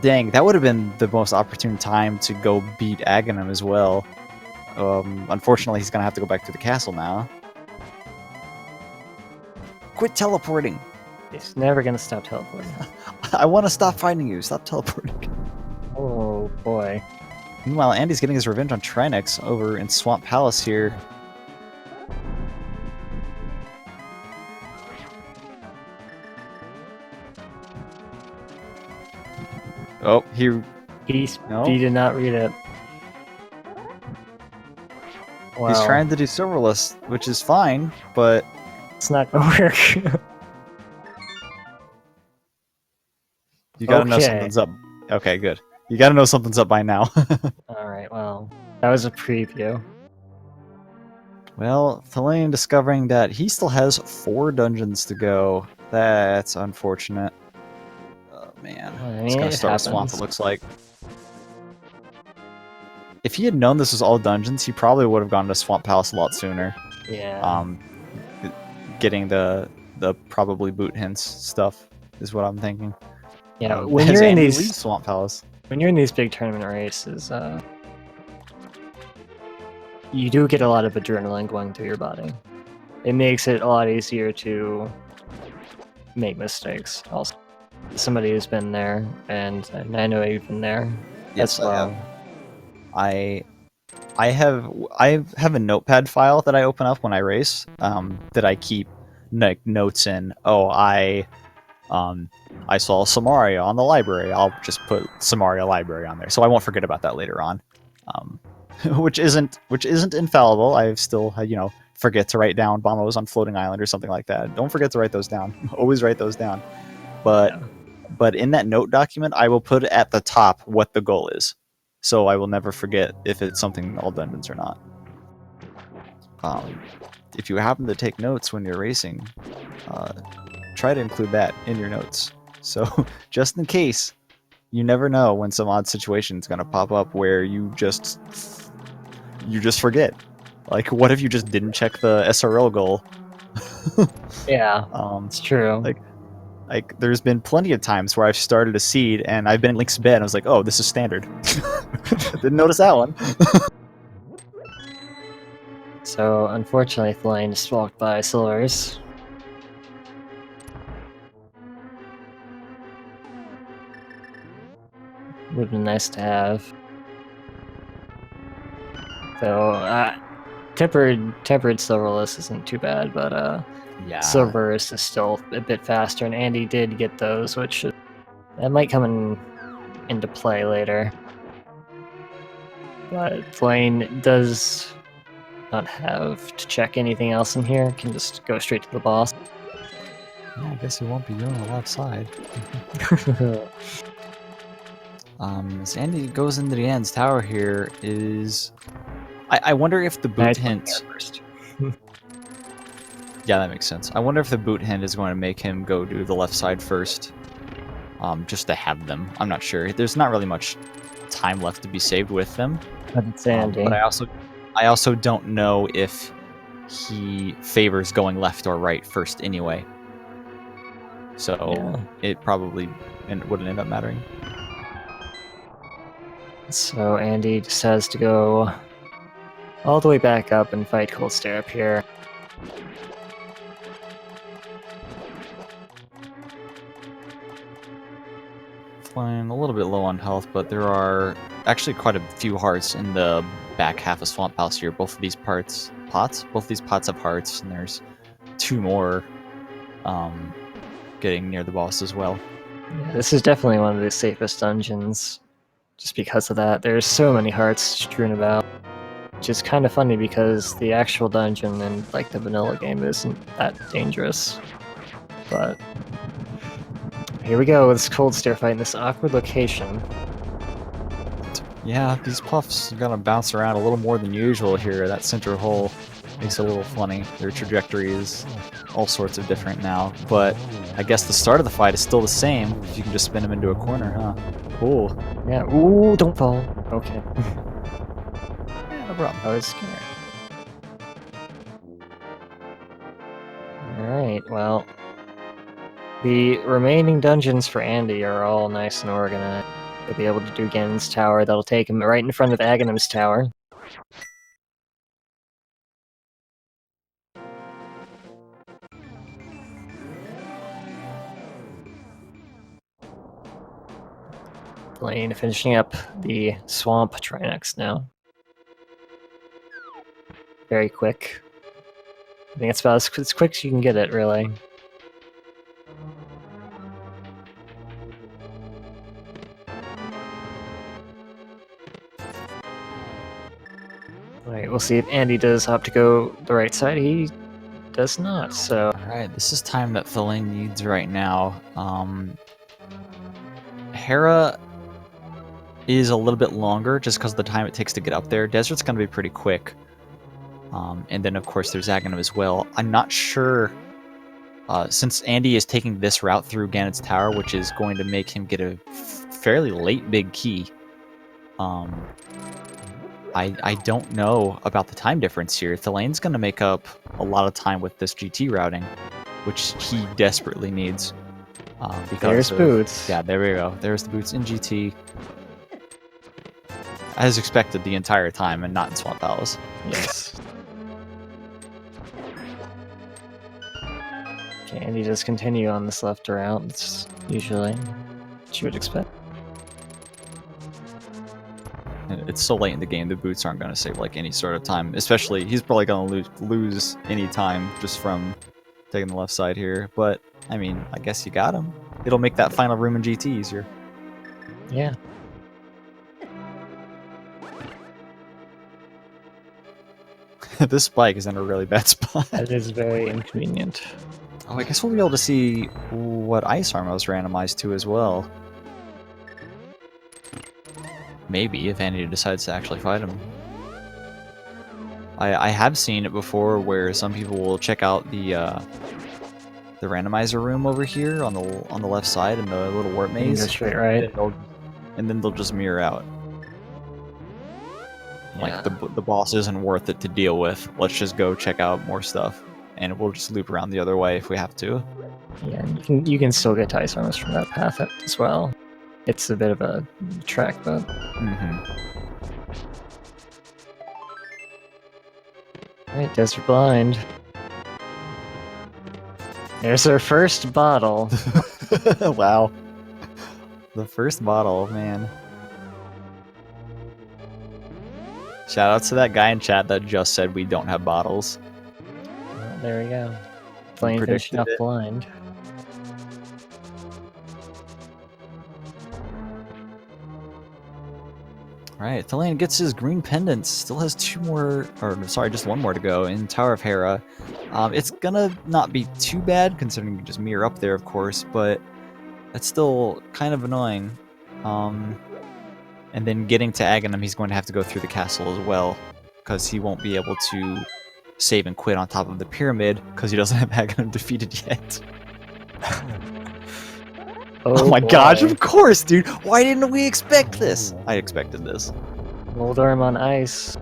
Dang, that would have been the most opportune time to go beat Aghanim as well. Unfortunately, he's gonna have to go back to the castle now. Quit teleporting! He's never gonna stop teleporting. I want to stop fighting you. Stop teleporting. Oh boy. Meanwhile, Andy's getting his revenge on Trinex over in Swamp Palace here. Oh, he did not read it. Wow. He's trying to do serverless, which is fine, but it's not gonna work. You gotta know something's up. Okay, good. You gotta know something's up by now. Alright, well, that was a preview. Well, Thalane discovering that he still has 4 dungeons to go. That's unfortunate. Oh, man. Well, I mean, He's gonna start a swamp, it looks like. If he had known this was all dungeons, he probably would have gone to Swamp Palace a lot sooner. Yeah. Getting the probably boot hints stuff is what I'm thinking. Yeah, when you're in these Swamp Palace, when you're in these big tournament races, you do get a lot of adrenaline going through your body. It makes it a lot easier to make mistakes. Also, somebody who's been there, and I know you've been there yes, as well. I have a notepad file that I open up when I race. That I keep notes in. Oh, I saw Samaria on the library. I'll just put Samaria library on there, so I won't forget about that later on. Which isn't infallible. I still, forget to write down bombos on floating island or something like that. Don't forget to write those down. Always write those down. But in that note document, I will put at the top what the goal is, so I will never forget if it's something in all dungeons or not. If you happen to take notes when you're racing, try to include that in your notes. So, just in case, you never know when some odd situation is going to pop up where you just forget. Like, what if you just didn't check the SRL goal? Yeah, it's true. Like, there's been plenty of times where I've started a seed and I've been in Link's bed and I was like, oh, this is standard. Didn't notice that one. So, unfortunately, Thalane just walked by Silvers. Would have been nice to have. So, tempered Silverless isn't too bad, but yeah, Silverless is still a bit faster, and Andy did get those, which that might come into play later. But Thalane does not have to check anything else in here, can just go straight to the boss. Yeah, I guess he won't be doing the left side. As Andy goes into the end's tower here, I wonder if the boot hint... Yeah, that makes sense. I wonder if the boot hint is going to make him go do the left side first, just to have them. I'm not sure. There's not really much time left to be saved with them. But it's Andy. But I also don't know if he favors going left or right first anyway. So it probably wouldn't end up mattering. So Andy just has to go all the way back up and fight Cold Stare up here. Flying a little bit low on health, but there are actually quite a few hearts in the back half of Swamp Palace here. Both of these pots have hearts, and there's 2 more getting near the boss as well. Yeah, this is definitely one of the safest dungeons. Just because of that, there's so many hearts strewn about, which is kind of funny because the actual dungeon in like the vanilla game isn't that dangerous. But here we go with this Cold Stare fight in this awkward location. Yeah, these puffs are gonna bounce around a little more than usual here. That center hole makes it a little funny. Their trajectory is all sorts of different now, but I guess the start of the fight is still the same if you can just spin them into a corner, huh? Cool. Yeah, ooh, don't fall. Okay. Yeah, no problem. I was scared. well, the remaining dungeons for Andy are all nice and organized. He'll be able to do Ganon's tower. That'll take him right in front of Aghanim's tower. Lane finishing up the swamp Trinex now. Very quick. I think it's about as quick as you can get it, really. Alright, we'll see if Andy does opt to go the right side. He does not, so... Alright, this is time that Thalane needs right now. Hera is a little bit longer just because of the time it takes to get up there. Desert's going to be pretty quick. And then, of course, there's Aghanim as well. I'm not sure, since Andy is taking this route through Ganon's Tower, which is going to make him get a fairly late big key. I don't know about the time difference here. Thalane's going to make up a lot of time with this GT routing, which he desperately needs. There's boots. Yeah, there we go. There's the boots in GT. As expected the entire time and not in Swamp Palace. Yes. Okay, Andy does continue on this left route. It's usually what you would expect. It's so late in the game, the boots aren't going to save like any sort of time. Especially, he's probably going to lose any time just from taking the left side here. But, I mean, I guess you got him. It'll make that final room in GT easier. Yeah. This spike is in a really bad spot. That is very inconvenient. Oh, I guess we'll be able to see what ice armor was randomized to as well. Maybe, if Andy decides to actually fight him. I have seen it before where some people will check out the randomizer room over here on the left side in the little warp maze. Go straight right. And then they'll just mirror out. Yeah. Like, the boss isn't worth it to deal with. Let's just go check out more stuff. And we'll just loop around the other way if we have to. Yeah, you can still get ice armors from that path as well. It's a bit of a track, but... Alright, Desert Blind. There's our first bottle. Wow. The first bottle, man. Shout out to that guy in chat that just said we don't have bottles. Well, there we go. Flame finishing up blind. Alright, Thalane gets his green pendants. Still has two more, or sorry, just one more to go in Tower of Hera. It's gonna not be too bad, considering you can just mirror up there, of course, but that's still kind of annoying. And then getting to Aghanim, he's going to have to go through the castle as well, because he won't be able to save and quit on top of the pyramid, because he doesn't have Aghanim defeated yet. Oh my gosh, of course, dude! Why didn't we expect this? I expected this. Moldorm on ice.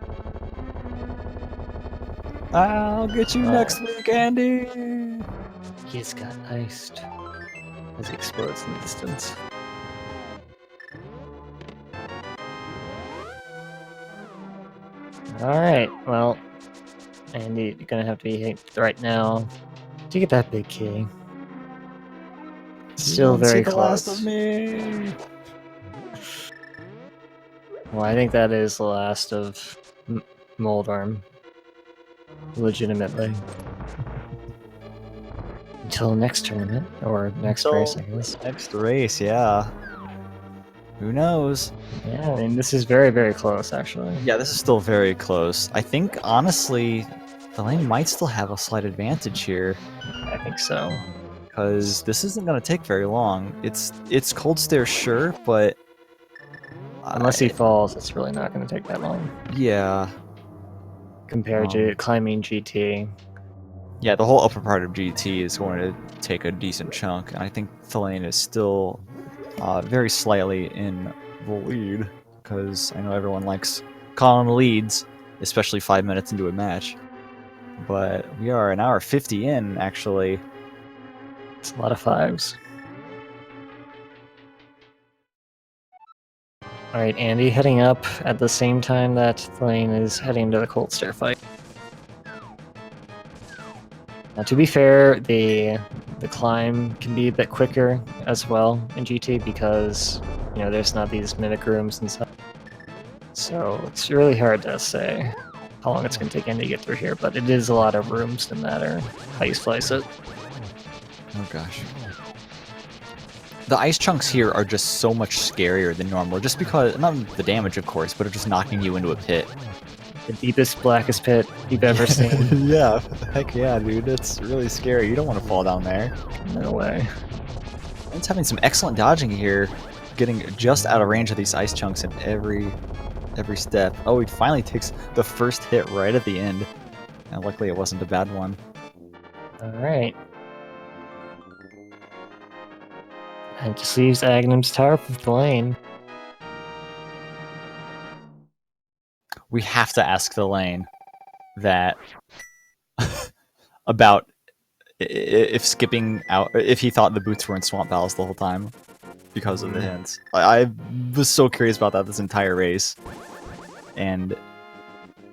I'll get you next week, Andy! He's got iced as he explodes in the distance. Alright, well, Andy, you're gonna have to be right now to get that big key. Still very close. The last of me. Well, I think that is the last of Moldorm. Legitimately. Until next tournament, or next race, I guess. Next race, yeah. Who knows? Yeah, I mean, this is very, very close, actually. Yeah, this is still very close. I think, honestly, Thalane might still have a slight advantage here. I think so. Because this isn't going to take very long. It's Cold Stare, sure, but... Unless he falls, it's really not going to take that long. Yeah. Compared to climbing GT. Yeah, the whole upper part of GT is going to take a decent chunk, and I think Thalane is still very slightly in the lead, because I know everyone likes calling leads, especially 5 minutes into a match. But we are an hour 50 in, actually. It's a lot of 5s. Alright, Andy heading up at the same time that Thalane is heading to the Cold Stare fight. Now, to be fair, the climb can be a bit quicker as well in GT because, you know, there's not these mimic rooms and stuff. So it's really hard to say how long it's going to take Andy to get through here, but it is a lot of rooms no matter how you slice it. Oh gosh. The ice chunks here are just so much scarier than normal, just because, not the damage of course, but of just knocking you into a pit. The deepest, blackest pit you've ever seen. Yeah, heck yeah, dude, it's really scary. You don't want to fall down there. No way. It's having some excellent dodging here, getting just out of range of these ice chunks in every step. Oh, he finally takes the first hit right at the end. And luckily it wasn't a bad one. Alright. And it just leaves Aghanim's Tower for Thalane. We have to ask Thalane that about if skipping out, if he thought the boots were in Swamp Battles the whole time because of the hints. I was so curious about that this entire race, and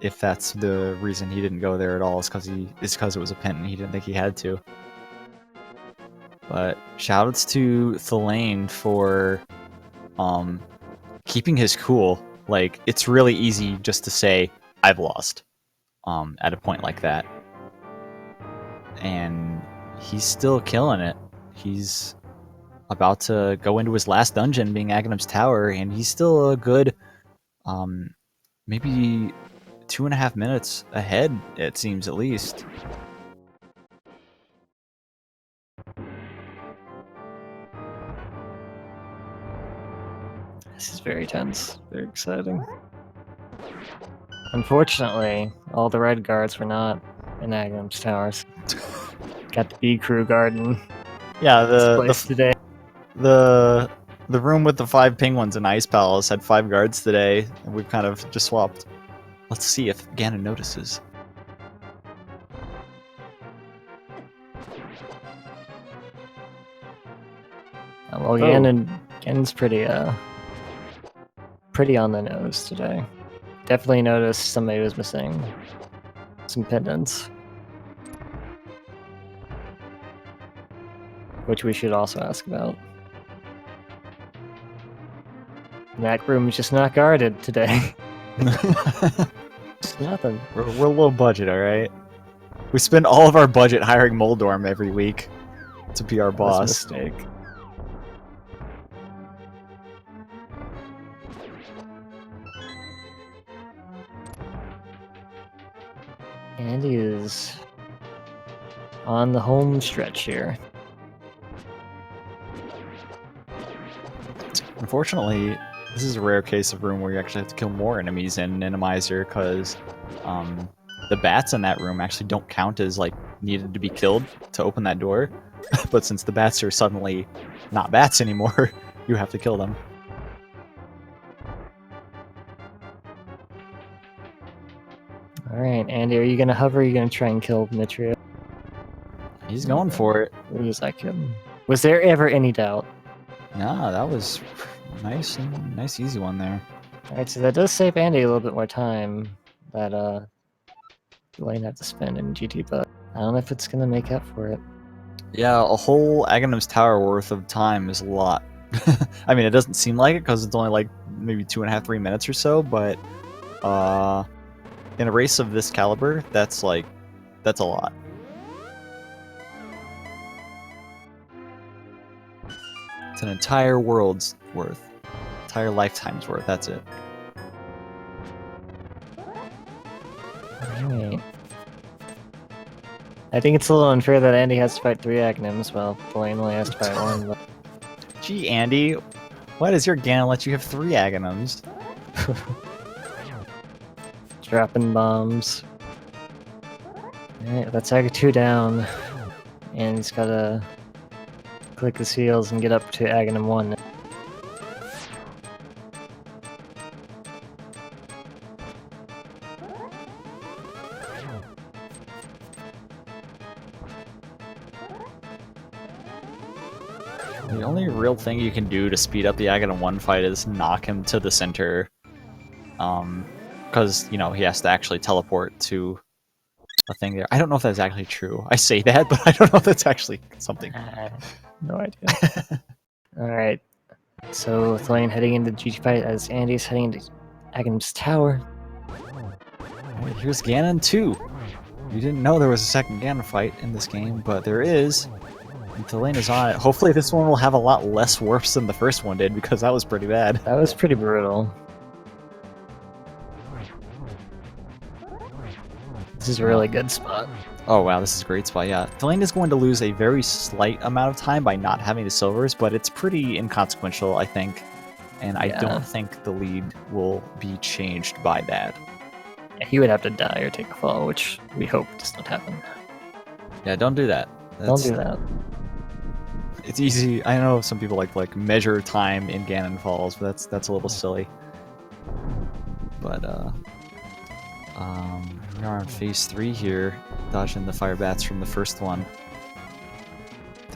if that's the reason he didn't go there at all is because it was a pin and he didn't think he had to. But shoutouts to Thalane for keeping his cool. Like, it's really easy just to say I've lost at a point like that, and he's still killing it. He's about to go into his last dungeon, being Aghanim's Tower, and he's still a good maybe 2.5 minutes ahead, it seems, at least. This is very tense, very exciting. Unfortunately, all the red guards were not in Aghanim's Towers. Got the B crew garden. Yeah, This place today. the room with the 5 penguins in Ice Palace had 5 guards today, and we've kind of just swapped. Let's see if Ganon notices. Well, Ganon's pretty on the nose today. Definitely noticed somebody was missing some pendants, which we should also ask about. And that room is just not guarded today. Just nothing. We're low budget, alright? We spend all of our budget hiring Moldorm every week to be our boss. That's a mistake. Andy is on the home stretch here. Unfortunately, this is a rare case of room where you actually have to kill more enemies in Randomizer, because the bats in that room actually don't count as like needed to be killed to open that door. But since the bats are suddenly not bats anymore, you have to kill them. Alright, Andy, are you gonna hover or are you gonna try and kill Mitria? He's going for it. Lose that kid. Was there ever any doubt? Nah, that was nice easy one there. Alright, so that does save Andy a little bit more time that Lane had to spend in GT, but I don't know if it's gonna make up for it. Yeah, a whole Aghanim's Tower worth of time is a lot. I mean, it doesn't seem like it because it's only like maybe 2.5-3 minutes or so, but in a race of this caliber, that's a lot. It's an entire world's worth. Entire lifetime's worth, that's it. Alright. I think it's a little unfair that Andy has to fight 3 Aghanims while Blaine only has to fight 1. But... Gee, Andy, why does your Ganon let you have 3 Aghanims? Dropping bombs. Alright, that's Aga 2 down. And he's gotta click his heels and get up to Aghanim 1. The only real thing you can do to speed up the Ganon 1 fight is knock him to the center. Because, you know, he has to actually teleport to a thing there. I don't know if that's actually true. I say that, but I don't know if that's actually something. No idea. Alright. So, Thalane heading into the GT fight as Andy's heading into Agon's Tower. Alright, here's Ganon 2. You didn't know there was a second Ganon fight in this game, but there is. And Thalaine is on it. Hopefully this one will have a lot less warps than the first one did, because that was pretty bad. That was pretty brutal. This is a really good spot. Oh wow, this is a great spot, yeah. Thalaine is going to lose a very slight amount of time by not having the silvers, but it's pretty inconsequential, I think. And I don't think the lead will be changed by that. Yeah, he would have to die or take a fall, which we hope does not happen. Yeah, don't do that. Don't do that. It's easy. I know some people like measure time in Ganon falls, but that's a little silly. But we are on phase 3 here, dodging the fire bats from the first one.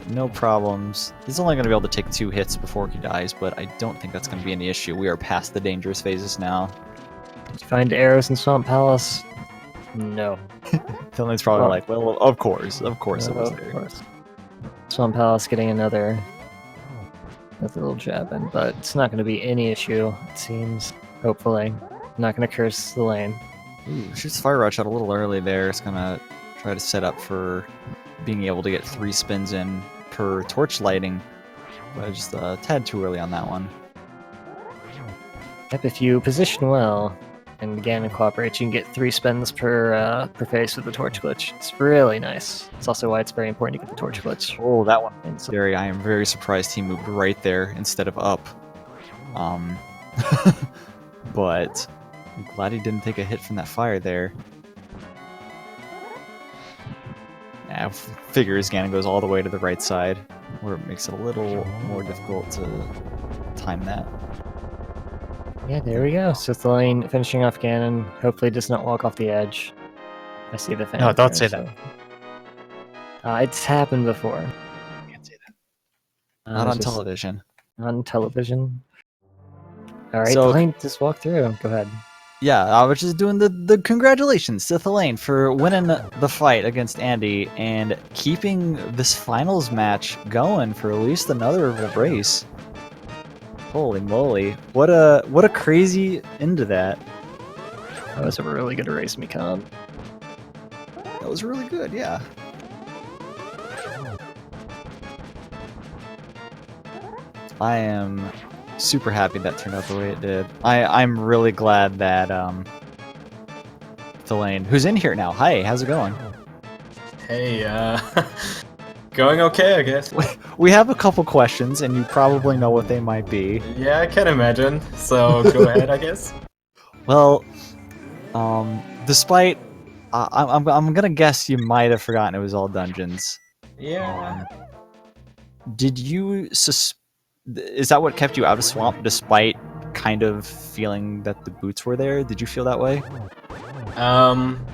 No problems. He's only going to be able to take 2 hits before he dies, but I don't think that's going to be any issue. We are past the dangerous phases now. Did you find arrows in Swamp Palace? No. Phil's probably like, well, of course it was there. Of course. Swamp Palace getting another little jab in, but it's not going to be any issue, it seems. Hopefully. Not going to curse the lane. Ooh, shoots Fire Rush out a little early there. It's going to try to set up for being able to get 3 spins in per torch lighting, but just a tad too early on that one. Yep, if you position well and Ganon cooperates, you can get 3 spins per phase with the torch glitch. It's really nice. It's also why it's very important to get the torch glitch. Oh, that one. And so, I am very surprised he moved right there instead of up. But I'm glad he didn't take a hit from that fire there. Yeah, figures Ganon goes all the way to the right side, where it makes it a little more difficult to time that. yeah, there we go. So Thalaine finishing off Ganon. Hopefully does not walk off the edge. I see the fan. No, don't say that. It's happened before. Can't say that. Not on television. On television. Alright, So- Thalaine, just walk through. Go ahead. Yeah, I was just doing the congratulations to Thalaine for winning the fight against Andy and keeping this finals match going for at least another race. Holy moly. What a crazy end to that. That was a really good race, Mikan. That was really good, yeah. I am super happy that turned out the way it did. I'm really glad that Thalaine, who's in here now. Hi, how's it going? Hey, going okay, I guess. We have a couple questions, and you probably know what they might be. Yeah, I can imagine. So go ahead, I guess. Well, despite, I'm gonna guess you might have forgotten it was all dungeons. Yeah. Did you is that what kept you out of Swamp, despite kind of feeling that the boots were there? Did you feel that way?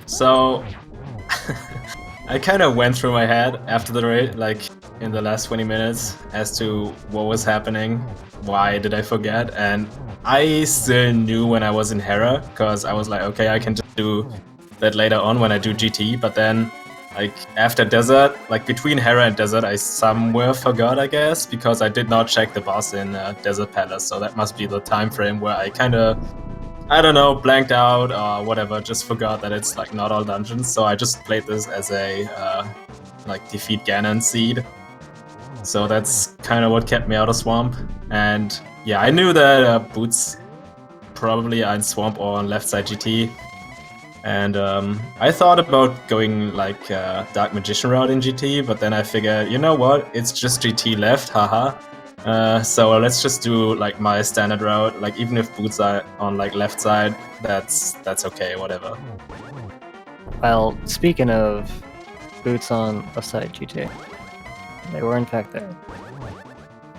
So I kind of went through my head after the raid, like in the last 20 minutes, as to what was happening, why did I forget, and I still knew when I was in Hera, because I was like, okay, I can just do that later on when I do GT, but then like after Desert, like between Hera and Desert, I somewhere forgot, I guess, because I did not check the boss in Desert Palace, so that must be the time frame where I kind of, I don't know, blanked out or whatever, just forgot that it's like not all dungeons, so I just played this as a like defeat Ganon seed. So that's kind of what kept me out of Swamp. And yeah, I knew that boots probably are in Swamp or on left side GT. And I thought about going like Dark Magician route in GT, but then I figured, you know what, it's just GT left, haha. So let's just do like my standard route, like even if boots are on like left side, that's okay, whatever. Well, speaking of boots on left side GT, they were in fact there.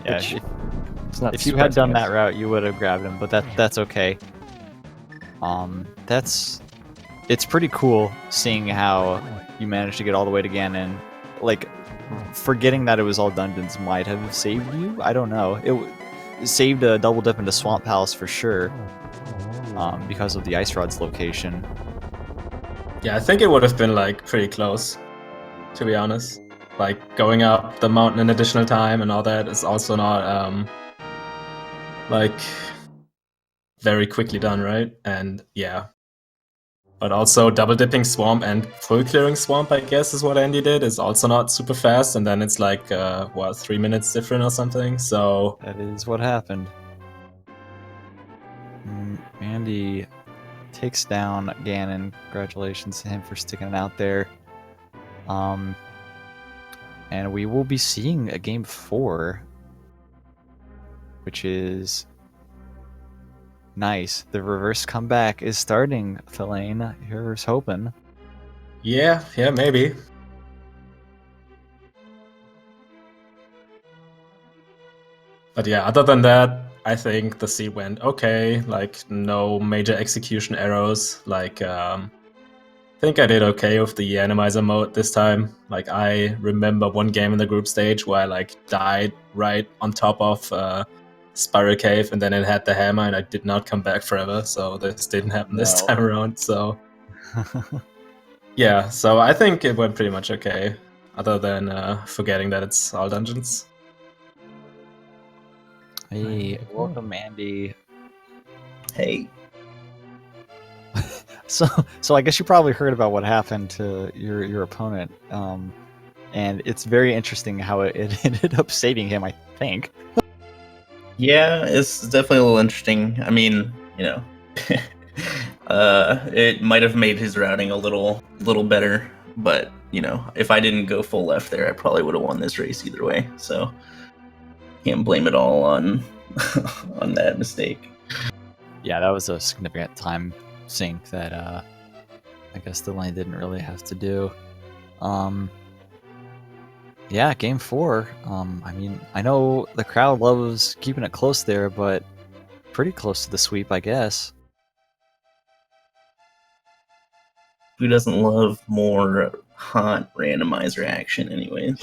Yeah, Which is not if you had done surprising, that route, you would have grabbed him, but that's okay. It's pretty cool seeing how you managed to get all the way to Ganon, like forgetting that it was all dungeons might have saved you. I don't know. It saved a double dip into Swamp Palace for sure, because of the Ice Rod's location. Yeah, I think it would have been like pretty close, to be honest. Like going up the mountain an additional time and all that is also not like very quickly done, right? And yeah. But also double dipping swamp and full clearing swamp, I guess, is what Andy did, is also not super fast, and then it's like 3 minutes different or something. So That is what happened. Andy takes down Ganon. Congratulations to him for sticking it out there. And we will be seeing a game 4, which is nice. The reverse comeback is starting, Thalane. Here's hoping. yeah, maybe. But yeah, other than that, I think the seed went okay. Like no major execution errors. Like I think I did okay with the Randomizer mode this time. Like I remember one game in the group stage where I like died right on top of Spiral Cave, and then it had the hammer, and I did not come back forever. So this didn't happen this time around. So yeah, so I think it went pretty much okay, other than forgetting that it's all dungeons. Hey, welcome, Andy. Hey. So I guess you probably heard about what happened to your opponent, and it's very interesting how it ended up saving him, I think. Yeah, it's definitely a little interesting. I mean, you know, it might have made his routing a little better, but you know, if I didn't go full left there, I probably would have won this race either way. So can't blame it all on on that mistake. Yeah, that was a significant time sink that I guess the lane didn't really have to do. Yeah, game 4. I mean, I know the crowd loves keeping it close there, but pretty close to the sweep, I guess. Who doesn't love more hot randomizer action, anyways?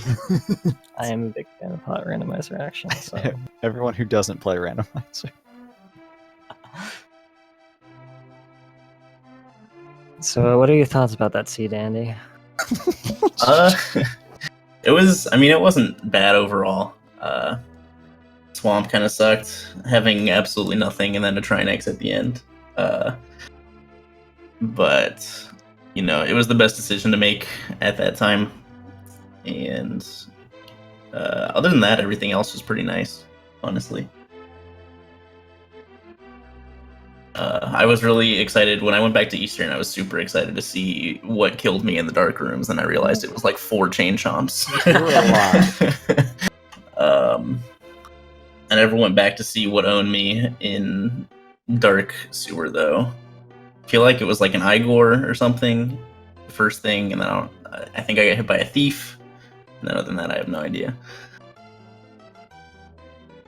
I am a big fan of hot randomizer action. So Everyone who doesn't play randomizer. So, what are your thoughts about that seed, Andy? It was. I mean, it wasn't bad overall. Swamp kind of sucked, having absolutely nothing and then a Trinex at the end. But you know, it was the best decision to make at that time. And other than that, everything else was pretty nice, honestly. I was really excited when I went back to Eastern. I was super excited to see what killed me in the dark rooms, and I realized it was like 4 chain chomps. I never went back to see what owned me in Dark Sewer, though. I feel like it was like an Igor or something, the first thing, and then I think I got hit by a thief. And then other than that, I have no idea.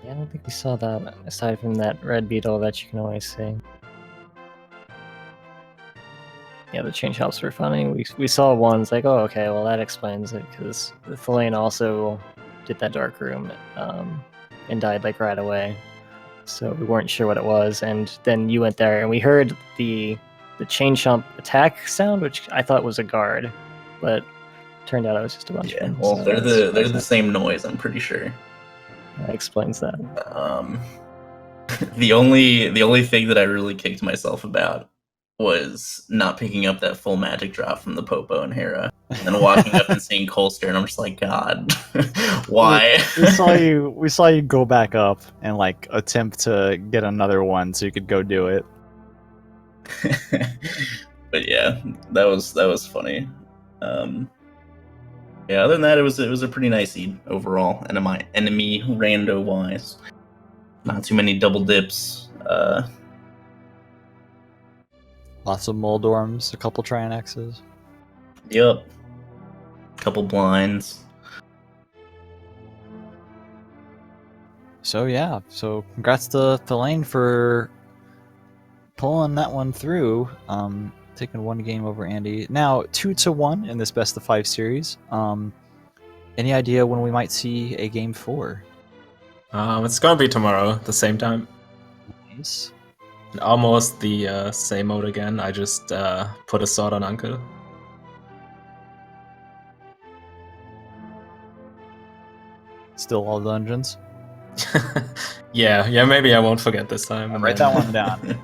Yeah, I don't think we saw that, aside from that red beetle that you can always see. Yeah, the chain shops were funny. We saw one, it's like, oh, okay, well, that explains it, because the Thalane also did that dark room and died, like, right away. So we weren't sure what it was, and then you went there, and we heard the chain chomp attack sound, which I thought was a guard, but turned out it was just a bunch of them. Well, so they're the same noise, I'm pretty sure. That explains that. The only thing that I really kicked myself about was not picking up that full magic drop from the Popo and Hera, and then walking up and seeing Colster, and I'm just like, God, why? we saw you go back up and like attempt to get another one so you could go do it. But yeah, that was funny. Yeah, other than that, it was a pretty nice seed overall, enemy rando wise. Not too many double dips. Lots of Moldorms, a couple Trianexes. Yep. Couple blinds. So yeah, so congrats to Thalane for pulling that one through. Taking one game over Andy. Now 2-1 in this best of 5 series. Any idea when we might see a game 4? It's gonna be tomorrow, the same time. Nice. Almost the same mode again. I just put a sword on Uncle. Still all dungeons? yeah, maybe I won't forget this time. I'll and write then- that one down.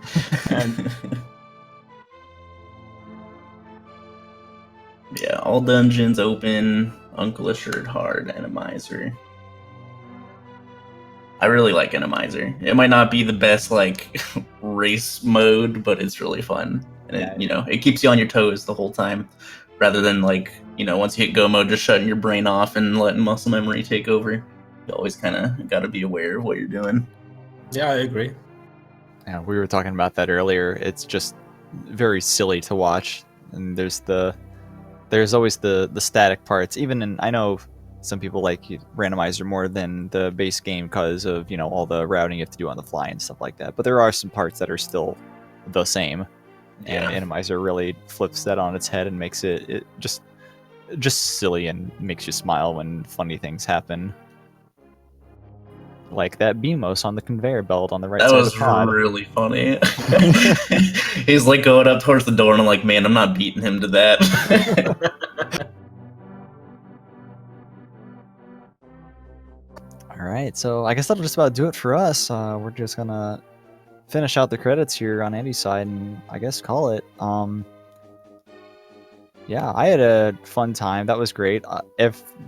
Yeah, all dungeons open, Uncle Assured hard, Randomizer. I really like Randomizer. It might not be the best like race mode, but it's really fun. And it, it keeps you on your toes the whole time. Rather than like, once you hit go mode, just shutting your brain off and letting muscle memory take over. You always kind of got to be aware of what you're doing. Yeah, I agree. Yeah, we were talking about that earlier. It's just very silly to watch, and there's always the static parts. I know some people like Randomizer more than the base game because of all the routing you have to do on the fly and stuff like that. But there are some parts that are still the same, and Randomizer really flips that on its head and makes it just silly and makes you smile when funny things happen. Like that Beamos on the conveyor belt on the right That side of was the pod. really funny. He's like going up towards the door, and I'm like, man, I'm not beating him to that. All right, so I guess that'll just about do it for us. We're just gonna finish out the credits here on Andy's side, and I guess call it. Yeah, I had a fun time. That was great.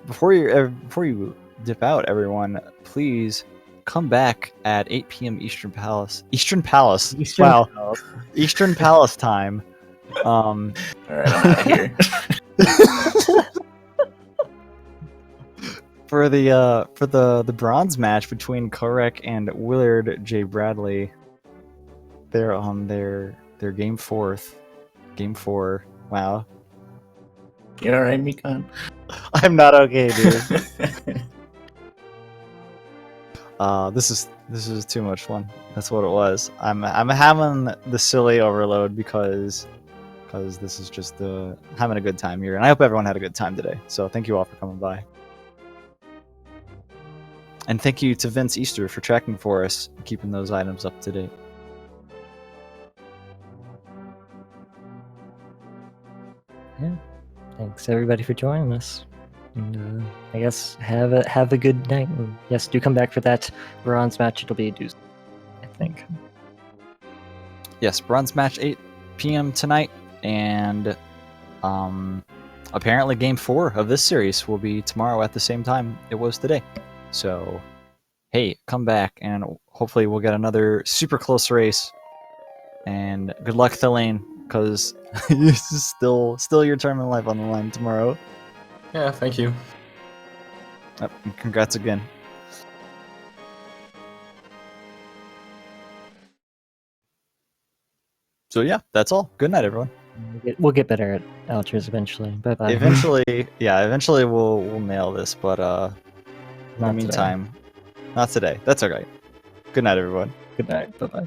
Before you dip out, everyone, please come back at 8 p.m. Eastern Palace. Wow. Palace. Eastern Palace time. All right, I'm out of here. For the bronze match between Korek and Willard J. Bradley. They're on their game 4. Wow. You all right, Mikan? I'm not okay, dude. This is too much fun. That's what it was. I'm having the silly overload because this is just having a good time here, and I hope everyone had a good time today. So thank you all for coming by, and thank you to Vince Easter for tracking for us, and keeping those items up to date. Yeah. Thanks everybody for joining us. And I guess have a good night. And yes, do come back for that bronze match. It'll be a doozy, I think. Yes, bronze match 8 p.m. tonight, and apparently game 4 of this series will be tomorrow at the same time it was today. So hey, come back, and hopefully we'll get another super close race. And good luck, Thalane, because this is still your term in life on the line tomorrow. Yeah, thank you. And congrats again. So yeah, that's all. Good night, everyone. We'll get better at outros eventually. Bye bye. Eventually we'll nail this, but in the Not meantime, not today. That's alright. Good night, everyone. Good night. Bye bye.